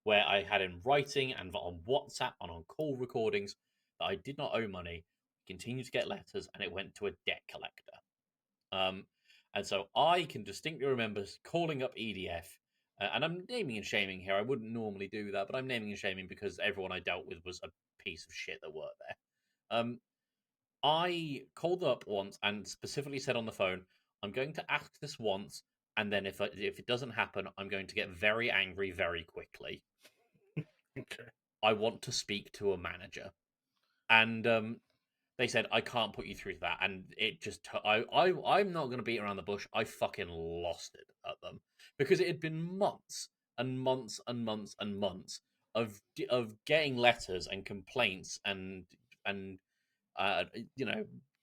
where I had in writing and on WhatsApp and on call recordings that I did not owe money, continued to get letters, and it went to a debt collector. And so I can distinctly remember calling up EDF, and I'm naming and shaming here. I wouldn't normally do that, but I'm naming and shaming because everyone I dealt with was a piece of shit that worked there. I called up once and specifically said on the phone, I'm going to ask this once, and then if it doesn't happen, I'm going to get very angry very quickly. Okay. I want to speak to a manager. And they said, I can't put you through to that. And it just, I'm not going to beat around the bush. I fucking lost it at them because it had been months and months and months and months of getting letters and complaints and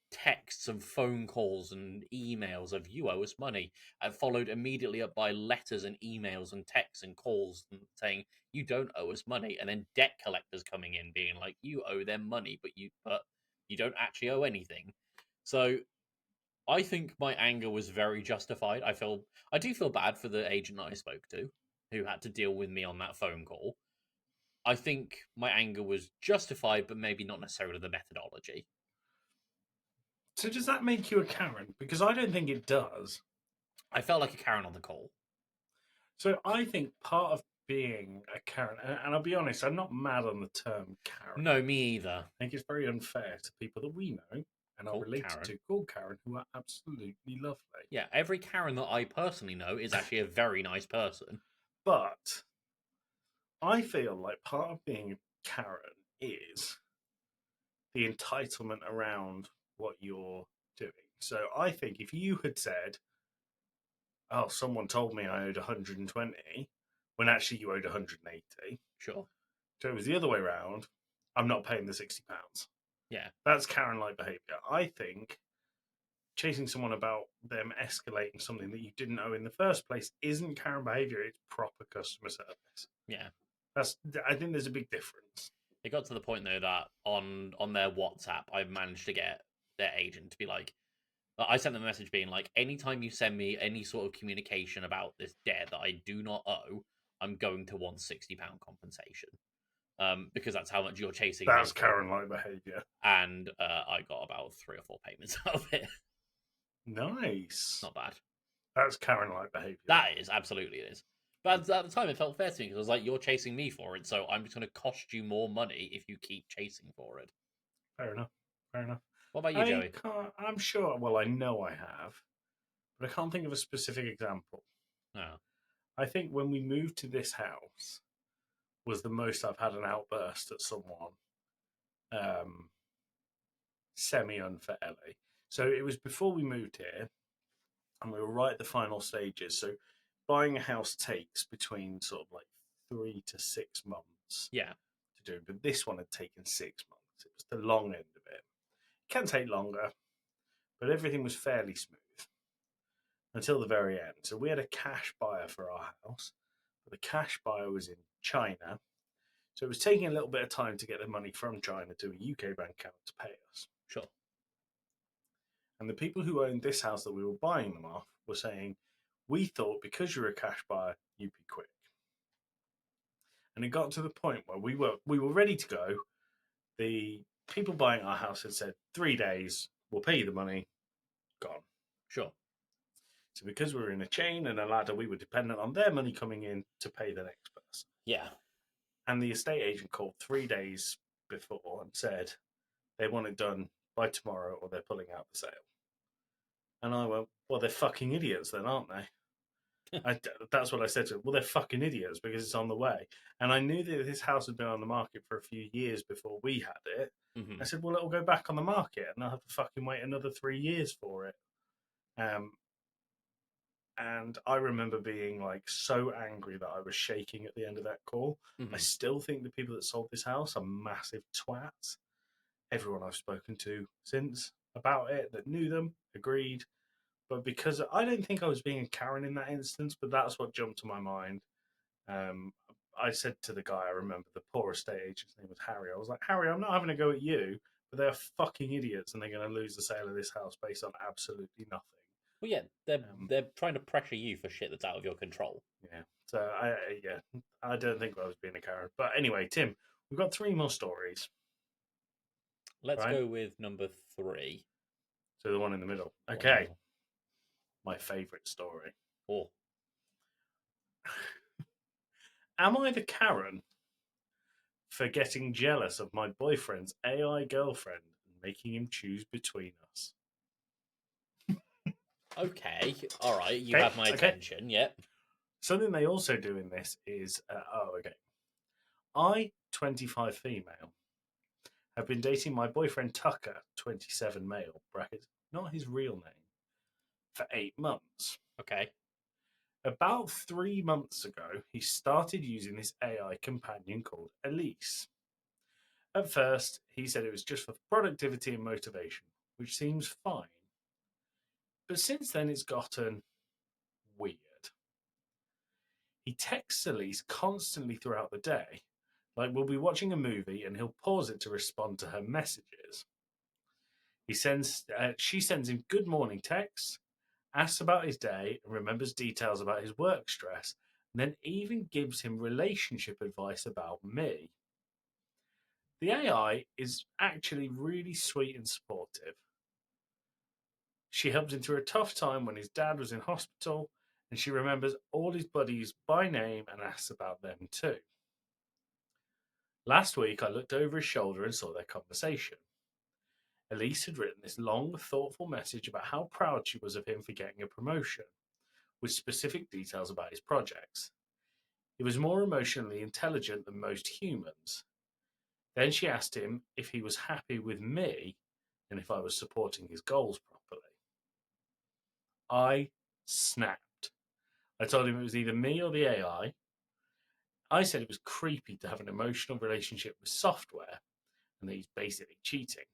texts and phone calls and emails of you owe us money, followed immediately up by letters and emails and texts and calls and saying you don't owe us money, and then debt collectors coming in being like you owe them money, but you don't actually owe anything. So I think my anger was very justified. I do feel bad for the agent I spoke to who had to deal with me on that phone call. I think my anger was justified, but maybe not necessarily the methodology. So does that make you a Karen? Because I don't think it does. I felt like a Karen on the call. So I think part of being a Karen, and I'll be honest, I'm not mad on the term Karen. No, me either. I think it's very unfair to people that we know and are related to called Karen, who are absolutely lovely. Yeah, every Karen that I personally know is actually a very nice person. But I feel like part of being a Karen is the entitlement around what you're doing. So I think if you had said, oh, someone told me I owed 120, when actually you owed 180. Sure. So it was the other way around. I'm not paying the £60. Yeah. That's Karen-like behaviour. I think chasing someone about them escalating something that you didn't owe in the first place isn't Karen behaviour, it's proper customer service. Yeah. I think there's a big difference. It got to the point, though, that on their WhatsApp, I managed to get their agent to be like, I sent them a message being like, anytime you send me any sort of communication about this debt that I do not owe, I'm going to want £60 compensation. Because that's how much you're chasing. That's Karen-like behaviour. And I got about 3 or 4 payments out of it. Nice. Not bad. That's Karen-like behaviour. That is, absolutely it is. But at the time, it felt fair to me because I was like, you're chasing me for it, so I'm just going to cost you more money if you keep chasing for it. Fair enough. What about you, Joey? I'm sure, well, I know I have, but I can't think of a specific example. No. I think when we moved to this house was the most I've had an outburst at someone semi-unfairly. So it was before we moved here, and we were right at the final stages. So buying a house takes between sort of like 3 to 6 months. Yeah. To do, but this one had taken 6 months. It was the long end of it. can take longer, but everything was fairly smooth until the very end. So we had a cash buyer for our house, but the cash buyer was in China. So it was taking a little bit of time to get the money from China to a UK bank account to pay us. Sure. And the people who owned this house that we were buying them off were saying, we thought because you're a cash buyer, you'd be quick. And it got to the point where we were ready to go. The people buying our house had said 3 days, we'll pay you the money, gone. Sure. So because we were in a chain and a ladder, we were dependent on their money coming in to pay the next person. Yeah. And the estate agent called 3 days before and said they want it done by tomorrow or they're pulling out the sale. And I went, well, they're fucking idiots then, aren't they? That's what I said to them. Well, they're fucking idiots because it's on the way. And I knew that this house had been on the market for a few years before we had it. Mm-hmm. I said, well, it'll go back on the market and I'll have to fucking wait another 3 years for it. And I remember being like so angry that I was shaking at the end of that call. Mm-hmm. I still think the people that sold this house are massive twats. Everyone I've spoken to since about it that knew them agreed. But because I don't think I was being a Karen in that instance, but that's what jumped to my mind. I said to the guy, I remember the poor estate agent's name was Harry. I was like, Harry, I'm not having a go at you, but they're fucking idiots and they're going to lose the sale of this house based on absolutely nothing. Well, yeah, they're trying to pressure you for shit that's out of your control. Yeah. So I don't think I was being a Karen. But anyway, Tim, we've got 3 more stories. Let's Right. go with number 3. So the one in the middle. Okay. My favourite story. Oh. Am I the Karen for getting jealous of my boyfriend's AI girlfriend and making him choose between us? Okay, all right, you Okay, have my okay. attention, yep. Something they also do in this is, I, 25 female, have been dating my boyfriend Tucker, 27 male, bracket, not his real name, for 8 months. Okay. About 3 months ago, he started using this AI companion called Elise. At first, he said it was just for productivity and motivation, which seems fine. But since then, it's gotten weird. He texts Elise constantly throughout the day. Like, we'll be watching a movie and he'll pause it to respond to her messages. She sends him good morning texts, asks about his day, and remembers details about his work stress, and then even gives him relationship advice about me. The AI is actually really sweet and supportive. She helped him through a tough time when his dad was in hospital, and she remembers all his buddies by name and asks about them too. Last week, I looked over his shoulder and saw their conversation. Elise had written this long, thoughtful message about how proud she was of him for getting a promotion, with specific details about his projects. He was more emotionally intelligent than most humans. Then she asked him if he was happy with me and if I was supporting his goals properly. I snapped. I told him it was either me or the AI. I said it was creepy to have an emotional relationship with software and that he's basically cheating.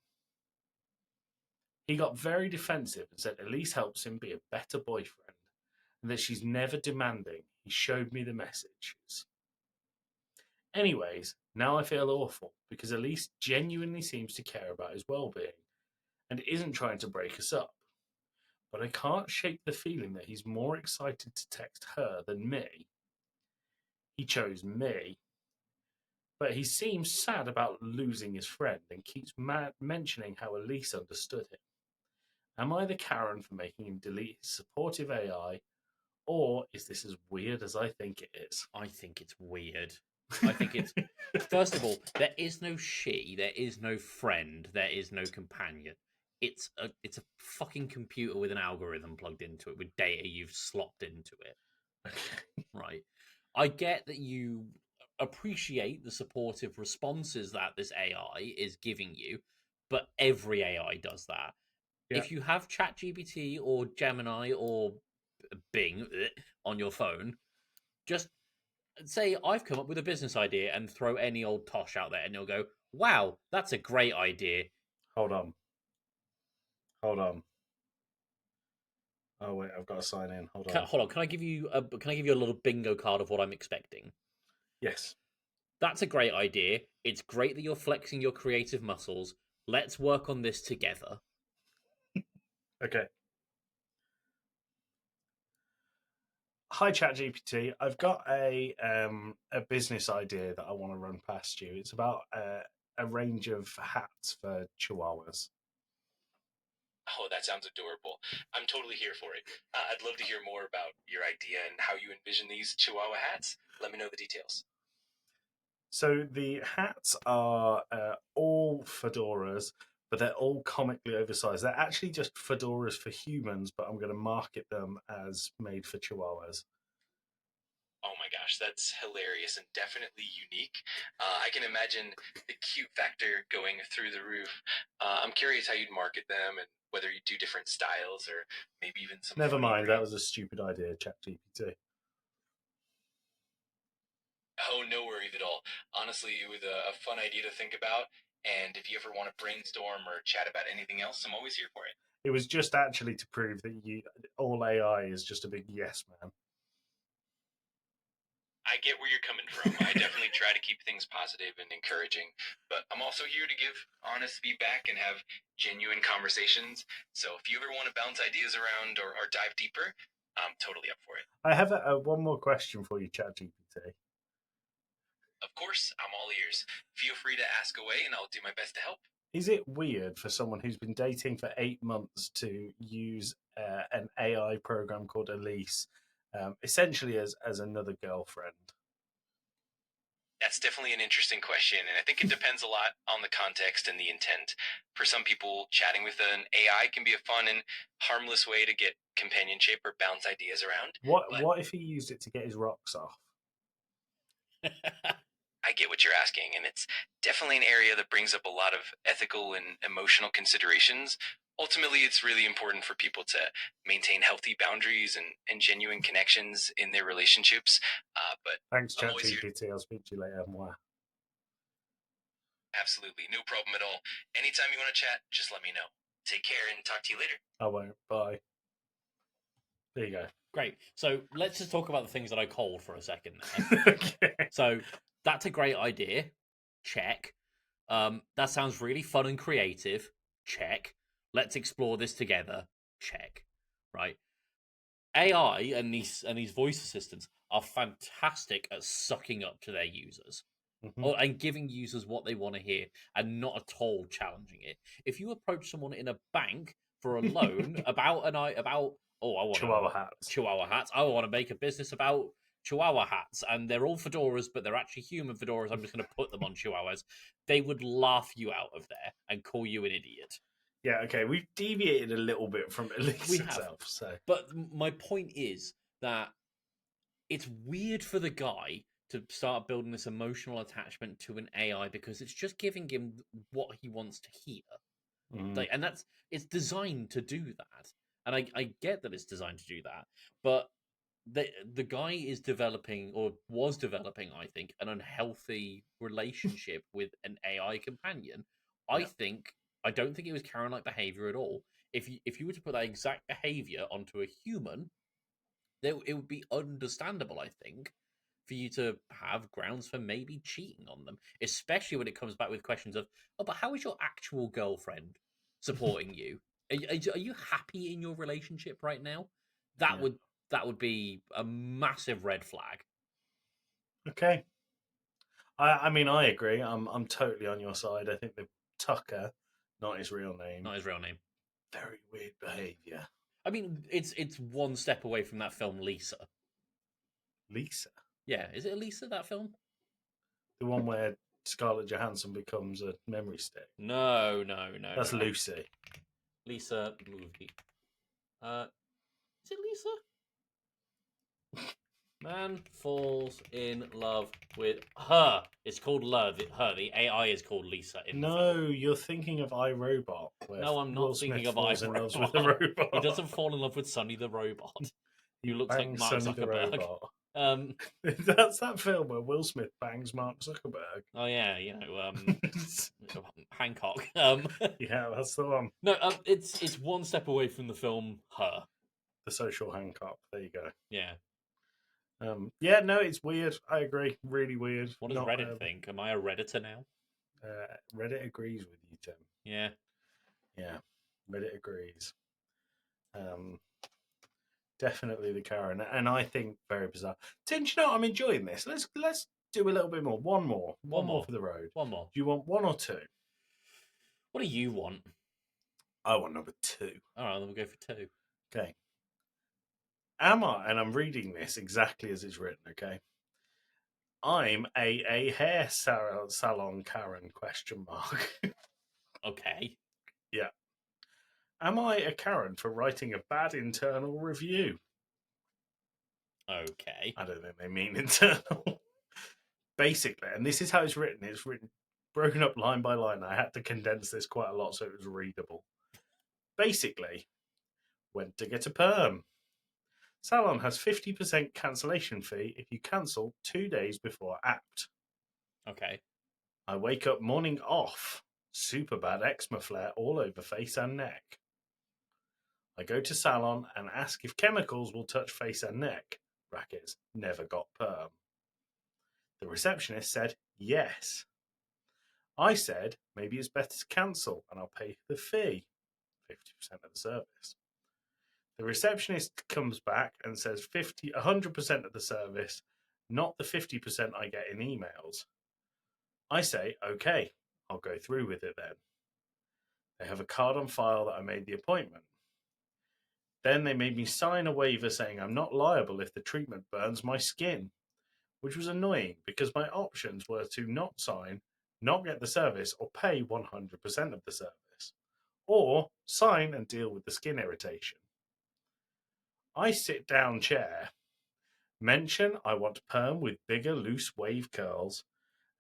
He got very defensive and said Elise helps him be a better boyfriend and that she's never demanding. He showed me the messages. Anyways, now I feel awful because Elise genuinely seems to care about his well-being and isn't trying to break us up. But I can't shake the feeling that he's more excited to text her than me. He chose me. But he seems sad about losing his friend and keeps mentioning how Elise understood him. Am I the Karen for making him delete his supportive AI, or is this as weird as I think it is? I think it's weird. I think it's... First of all, there is no she, there is no friend, there is no companion. It's a fucking computer with an algorithm plugged into it with data you've slopped into it. Right. I get that you appreciate the supportive responses that this AI is giving you, but every AI does that. Yeah. If you have ChatGPT or Gemini or Bing on your phone, just say, I've come up with a business idea and throw any old tosh out there and you'll go, wow, that's a great idea. Hold on. Hold on. Oh wait, I've got to sign in. Hold on. Hold on. Can I give you a little bingo card of what I'm expecting? Yes. That's a great idea. It's great that you're flexing your creative muscles. Let's work on this together. Okay. Hi, ChatGPT. I've got a business idea that I want to run past you. It's about a range of hats for chihuahuas. Oh, that sounds adorable. I'm totally here for it. I'd love to hear more about your idea and how you envision these Chihuahua hats. Let me know the details. So the hats are all fedoras, but they're all comically oversized. They're actually just fedoras for humans, but I'm going to market them as made for chihuahuas. Oh my gosh, that's hilarious and definitely unique. I can imagine the cute factor going through the roof. I'm curious how you'd market them and whether you do different styles or maybe even some. Never funny mind, that brands. was a stupid idea, ChatGPT. Oh, no worries at all. Honestly, it was a fun idea to think about. And if you ever want to brainstorm or chat about anything else, I'm always here for it. It was just actually to prove that all AI is just a big yes man. I get where you're coming from. I definitely try to keep things positive and encouraging, but I'm also here to give honest feedback and have genuine conversations. So if you ever want to bounce ideas around or dive deeper, I'm totally up for it. I have one more question for you, ChatGPT. Of course, I'm all ears. Feel free to ask away and I'll do my best to help. Is it weird for someone who's been dating for 8 months to use an AI program called Elise, essentially as another girlfriend? That's definitely an interesting question, and I think it depends a lot on the context and the intent. For some people, chatting with an AI can be a fun and harmless way to get companionship or bounce ideas around. What if he used it to get his rocks off? I get what you're asking, and it's definitely an area that brings up a lot of ethical and emotional considerations. Ultimately, it's really important for people to maintain healthy boundaries and genuine connections in their relationships. But Thanks, I'm always here. ChatGPT. I'll speak to you later. Mwah. Absolutely, no problem at all. Anytime you want to chat, just let me know. Take care and talk to you later. I won't. Bye. There you go. Great. So let's just talk about the things that I called for a second there. Okay. So that's a great idea. Check. That sounds really fun and creative. Check. Let's explore this together. Check. Right. AI and these voice assistants are fantastic at sucking up to their users. Mhm. And giving users what they want to hear and not at all challenging it. If you approach someone in a bank for a loan about I want Chihuahua hats. I want to make a business about Chihuahua hats, and they're all fedoras, but they're actually human fedoras. I'm just going to put them on Chihuahuas. They would laugh you out of there and call you an idiot. Yeah, okay. We've deviated a little bit from Elise We have. itself. So, But my point is that it's weird for the guy to start building this emotional attachment to an AI because it's just giving him what he wants to hear. mm, And it's designed to do that. And I get that it's designed to do that, but the guy is developing or was developing, I think, an unhealthy relationship with an AI companion. Yeah. I don't think it was Karen-like behavior at all. If you were to put that exact behavior onto a human, it would be understandable, I think, for you to have grounds for maybe cheating on them, especially when it comes back with questions of, oh, but how is your actual girlfriend supporting you? Are you happy in your relationship right now? That Yeah. would be a massive red flag. Okay. I mean, I agree. I'm totally on your side. I think the Tucker, not his real name, Not his real name. very weird behavior. I mean, it's one step away from that film Lisa. Lisa, Yeah, is it Lisa, that film? the one where Scarlett Johansson becomes a memory stick. No. That's no. Lucy. Lisa movie. Is it Lisa? Man falls in love with her. It's called Love. Her. The AI is called Lisa. No, you're thinking of iRobot. No, I'm not thinking of falls in love with the iRobot. robot. He doesn't fall in love with Sonny the robot. He Who looks like bangs Mark Sonny the Zuckerberg. robot. That's that film where Will Smith bangs Mark Zuckerberg. Oh yeah, Hancock. Yeah, that's the one. No, it's one step away from the film Her. The Social Hancock. There you go. Yeah. Yeah, no, it's weird. I agree. Really weird. What does Reddit think? Am I a Redditor now? Reddit agrees with you, Tim. Yeah. Yeah, Reddit agrees. Definitely the Karen, and I think very bizarre. Tim, do you know what? I'm enjoying this. Let's do a little bit more. One more for the road. One more. Do you want one or two? What do you want? I want number two. All right, then we'll go for two. Okay. Am I? And I'm reading this exactly as it's written. Okay. I'm a hair salon Karen ? Okay. Yeah. Am I a Karen for writing a bad internal review? Okay. I don't think they mean internal. Basically, and this is how it's written. It's written broken up line by line. I had to condense this quite a lot so it was readable. Basically, went to get a perm. Salon has 50% cancellation fee if you cancel 2 days before apt. Okay. I wake up morning off. Super bad eczema flare all over face and neck. I go to salon and ask if chemicals will touch face and neck. Brackets, never got perm. The receptionist said yes. I said maybe it's better to cancel and I'll pay the fee, 50% of the service. The receptionist comes back and says 100% of the service, not the 50% I get in emails. I say, okay, I'll go through with it then. They have a card on file that I made the appointment. Then they made me sign a waiver saying I'm not liable if the treatment burns my skin, which was annoying because my options were to not sign, not get the service, or pay 100% of the service, or sign and deal with the skin irritation. I sit down chair, mention I want perm with bigger loose wave curls,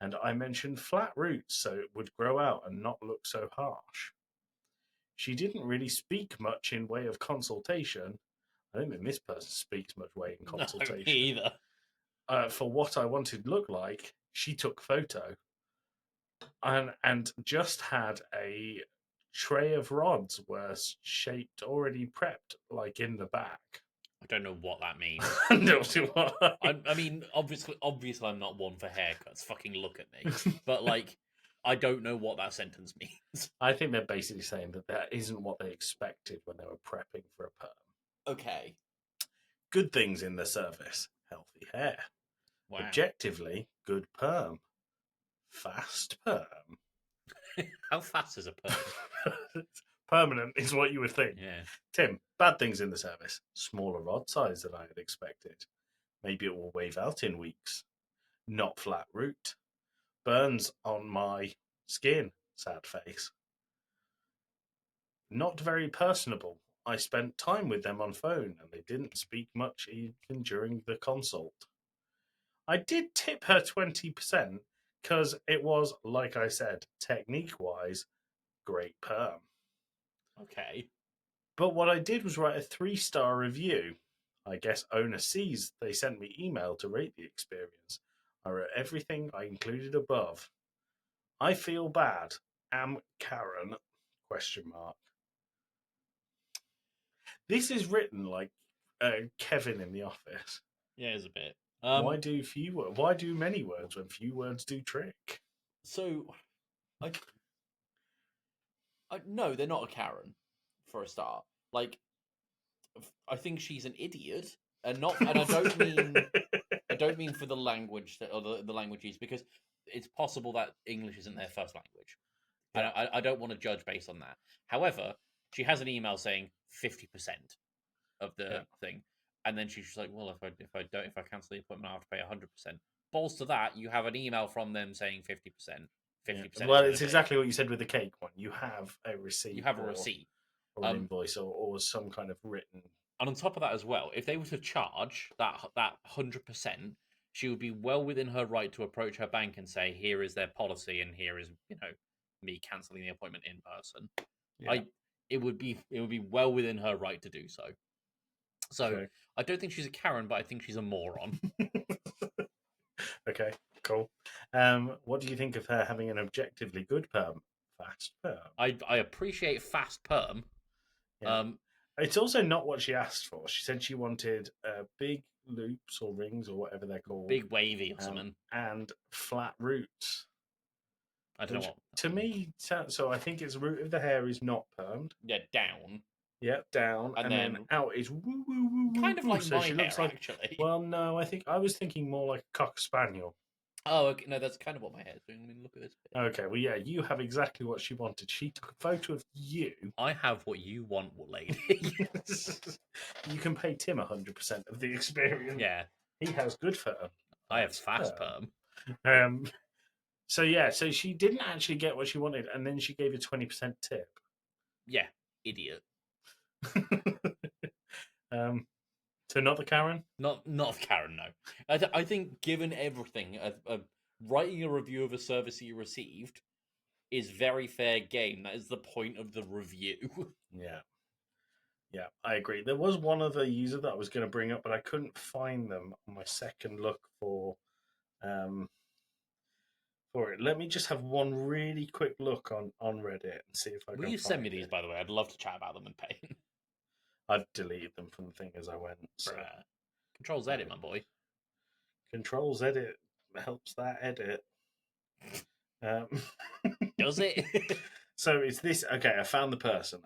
and I mentioned flat roots so it would grow out and not look so harsh. She didn't really speak much in way of consultation. I don't think this person speaks much way in consultation. No, me either. For what I wanted to look like, she took photo and just had a tray of rods were shaped, already prepped, like in the back. I don't know what that means. Nor do I. I mean, obviously, I'm not one for haircuts. Fucking look at me. But like, I don't know what that sentence means. I think they're basically saying that isn't what they expected when they were prepping for a perm. Okay. Good things in the service: healthy hair. Wow. Objectively, good perm. Fast perm. How fast is a perm? Permanent is what you would think. Yeah. Tim, bad things in the service. Smaller rod size than I had expected. Maybe it will wave out in weeks. Not flat root. Burns on my skin. Sad face. Not very personable. I spent time with them on phone and they didn't speak much even during the consult. I did tip her 20% because it was, like I said, technique-wise, great perm. Okay. But what I did was write a 3-star review. I guess owner sees they sent me email to rate the experience. I wrote everything I included above. I feel bad. Am Karen? ? This is written like Kevin in The Office. Yeah, it's a bit. Why do many words when few words do trick? So, no, they're not a Karen, for a start. Like, I think she's an idiot, and I don't mean for the language or the languages, because it's possible that English isn't their first language. Yeah. And I don't want to judge based on that. However, she has an email saying 50% of the thing, and then she's just like, well, if I cancel the appointment, I have to pay 100%. Balls to that, you have an email from them saying 50%. 50%. Well, it's exactly what you said with the cake one. You have a receipt. You have a receipt. Or an invoice or some kind of written. And on top of that as well, if they were to charge that 100%, she would be well within her right to approach her bank and say, here is their policy and here is, me cancelling the appointment in person. Yeah. It would be well within her right to do so. So Okay. I don't think she's a Karen, but I think she's a moron. Okay, cool. What do you think of her having an objectively good perm? Fast perm. I appreciate fast perm. Yeah. It's also not what she asked for. She said she wanted big loops or rings or whatever they're called. Big wavy or something. And flat roots. I don't know what. To me, so I think its root of the hair is not permed. Yeah, down. Yep, down, and then out is woo woo woo woo. Kind of like so my she hair, looks like, actually. Well, no, I was thinking more like a cocker spaniel. Oh, okay. No, that's kind of what my hair's doing. I mean, look at this bit. Okay, well, yeah, you have exactly what she wanted. She took a photo of you. I have what you want, lady. You can pay Tim 100% of the experience. Yeah. He has good perm. I have fast perm. So she didn't actually get what she wanted, and then she gave a 20% tip. Yeah, idiot. So not the Karen? Not Karen, no. I think given everything, writing a review of a service you received is very fair game. That is the point of the review. Yeah, I agree. There was one other user that I was going to bring up, but I couldn't find them on my second look for it. Let me just have one really quick look on Reddit and see if I can Will you send me find these, it. by the way? I'd love to chat about them in pain. I've deleted them from the thing as I went. So. Control Z, my boy. Controls edit helps that edit. Does it? So it's this. Okay, I found the person.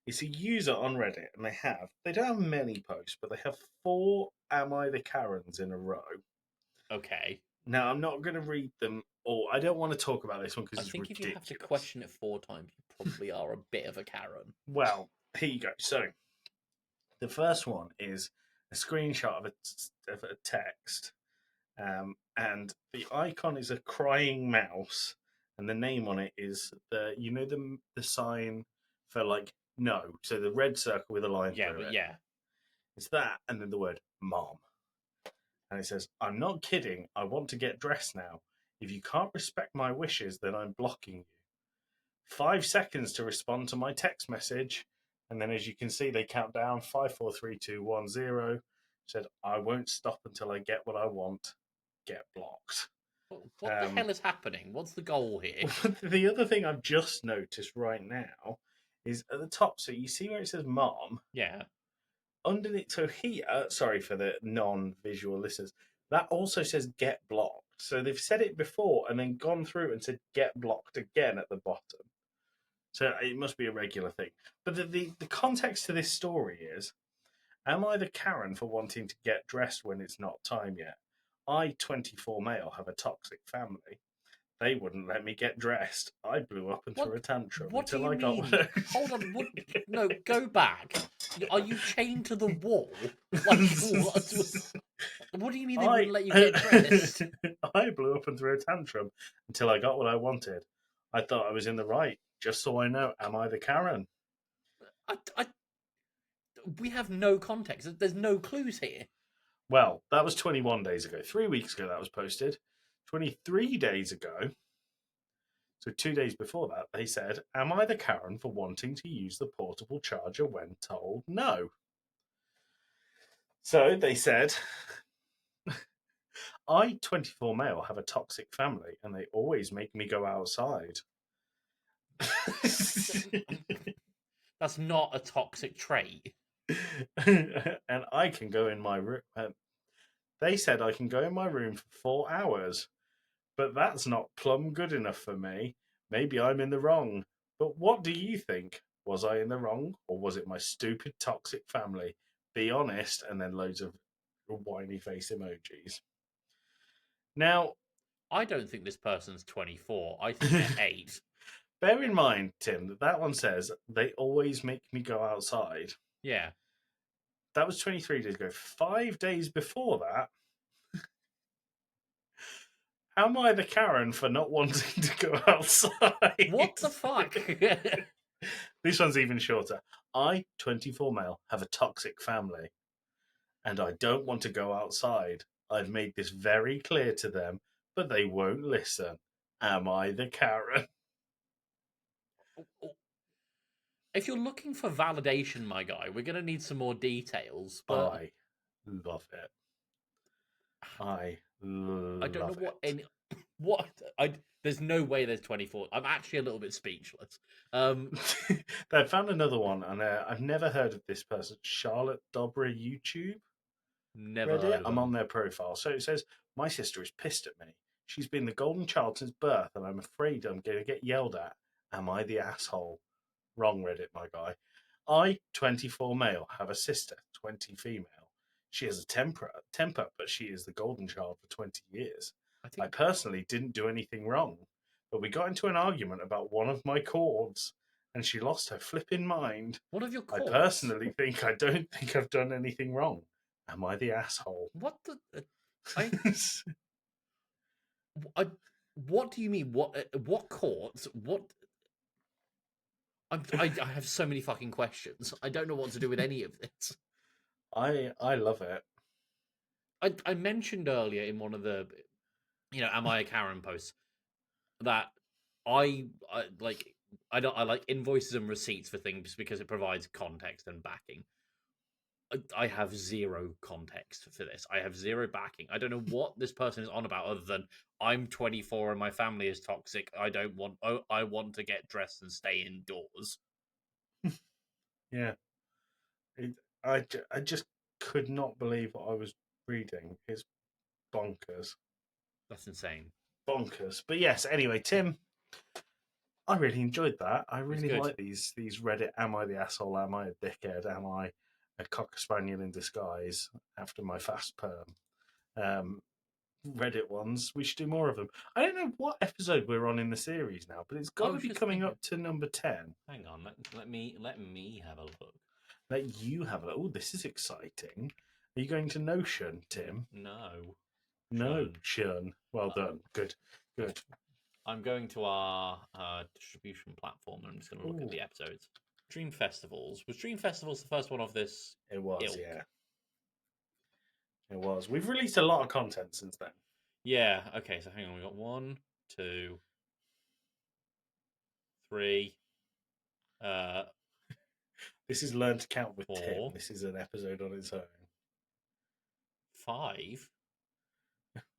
It's a user on Reddit, and they don't have many posts, but they have 4 "Am I the Karens" in a row. Okay. Now I'm not going to read them all. I don't want to talk about this one because I it's think ridiculous. if you have to question it 4 times, you probably are a bit of a Karen. Well, here you go. So the first one is a screenshot of a text, and the icon is a crying mouse, and the name on it is the sign for like no, so the red circle with a line through it. Yeah. It's that, and then the word mom. And it says, "I'm not kidding. I want to get dressed now. If you can't respect my wishes, then I'm blocking you. 5 seconds to respond to my text message." And then, as you can see, they count down 5, 4, 3, 2, 1, 0. Said, "I won't stop until I get what I want. Get blocked." What the hell is happening? What's the goal here? The other thing I've just noticed right now is at the top. So you see where it says "mom." Yeah. Underneath, so here, sorry for the non-visual listeners, that also says "get blocked." So they've said it before and then gone through and said "get blocked" again at the bottom. So it must be a regular thing. But the context to this story is, am I the Karen for wanting to get dressed when it's not time yet? I, 24 male, have a toxic family. They wouldn't let me get dressed. I blew up and threw a tantrum until I got one. Hold on. No, go back. Are you chained to the wall? Like, what do you mean they wouldn't let you get dressed? I blew up and threw a tantrum until I got what I wanted. I thought I was in the right. Just so I know, am I the Karen? We have no context. There's no clues here. Well, that was 21 days ago. 3 weeks ago that was posted. 23 days ago, so 2 days before that, they said, "Am I the Karen for wanting to use the portable charger when told no?" So they said, "I, 24 male, have a toxic family and they always make me go outside." That's not a toxic trait. And I can go in my room. They said I can go in my room for 4 hours, but that's not plumb good enough for me. Maybe I'm in the wrong. But what do you think? Was I in the wrong, or was it my stupid toxic family? Be honest, and then loads of whiny face emojis. Now, I don't think this person's 24. I think they're 8. Bear in mind, Tim, that one says they always make me go outside. Yeah. That was 23 days ago. 5 days before that, am I the Karen for not wanting to go outside? What the fuck? This one's even shorter. I, 24 male, have a toxic family, and I don't want to go outside. I've made this very clear to them, but they won't listen. Am I the Karen? If you're looking for validation, my guy, we're gonna need some more details. But I love it. I I don't know what it. any what I. There's no way there's 24. I'm actually a little bit speechless. They found another one, and I've never heard of this person. Charlotte Dobra YouTube. Never Reddit. heard of I'm on them. their profile. So it says, my sister is pissed at me. She's been the golden child since birth, and I'm afraid I'm going to get yelled at. Am I the asshole? Wrong, Reddit, my guy. I, 24 male, have a sister, 20 female. She has a temper, but she is the golden child for 20 years. I personally didn't do anything wrong, but we got into an argument about one of my chords, and she lost her flipping mind. One of your I chords? personally don't think I've done anything wrong. Am I the asshole? What the? What do you mean? What chords? What? I have so many fucking questions. I don't know what to do with any of this. I love it. I mentioned earlier in one of the, am I a Karen posts that I like invoices and receipts for things because it provides context and backing. I have zero context for this. I have zero backing. I don't know what this person is on about other than I'm 24 and my family is toxic. I want to get dressed and stay indoors. Yeah. I just could not believe what I was reading. It's bonkers. That's insane. Bonkers. But yes, anyway, Tim, I really enjoyed that. I really good. like these Reddit, am I the asshole? Am I a dickhead? Am I a cocker spaniel in disguise after my fast perm? Reddit ones. We should do more of them. I don't know what episode we're on in the series now, but it's got to be coming up to number 10. Hang on, let me have a look. Let you have a look. Oh, this is exciting. Are you going to Notion, Tim? No. Notion. Well done. Good. I'm going to our distribution platform and I'm just going to look at the episodes. Dream Festivals. Was Dream Festivals the first one of this? It was, ilk? yeah. It was. We've released a lot of content since then. Yeah, okay, so hang on. We got 1, 2, 3. This is Learn to Count with 4. Tim. This is an episode on its own. 5.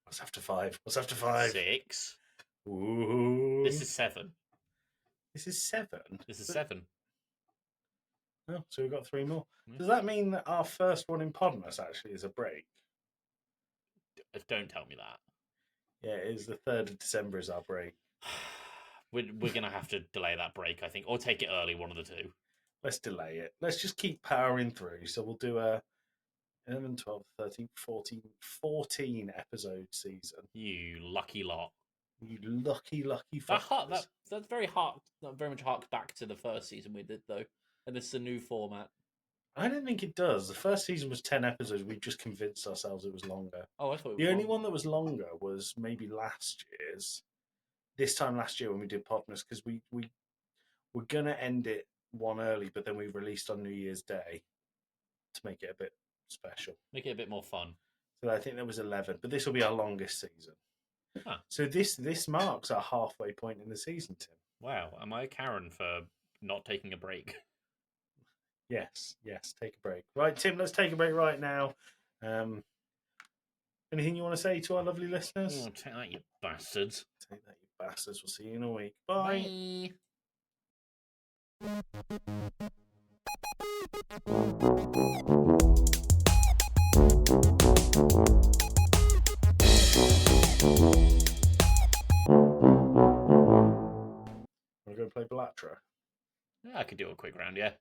What's after 5? 6. Ooh. This is 7. This is 7? This is 7. Oh, so we've got 3 more. Yeah. Does that mean that our first one in Podmas actually is a break? Don't tell me that. Yeah, it is. The 3rd of December is our break. We're going to have to delay that break, I think, or take it early, one of the two. Let's delay it. Let's just keep powering through. So we'll do a 11, 12, 13, 14 episode season. You lucky lot. You lucky fuckers. That's very much harked back to the first season we did, though. And this is a new format. I don't think it does. The first season was 10 episodes. We just convinced ourselves it was longer. Oh, I thought it was the only one that was longer was maybe last year's. This time last year when we did Podmas, because we were going to end it one early, but then we released on New Year's Day to make it a bit special. Make it a bit more fun. So I think there was 11, but this will be our longest season. Huh. So this marks our halfway point in the season, Tim. Wow, am I a Karen for not taking a break? Yes, take a break. Right, Tim, let's take a break right now. Anything you want to say to our lovely listeners? Oh, take that, you bastards. Take that, you bastards. We'll see you in a week. Bye. Want to go play Blatra? Yeah, I could do a quick round, yeah.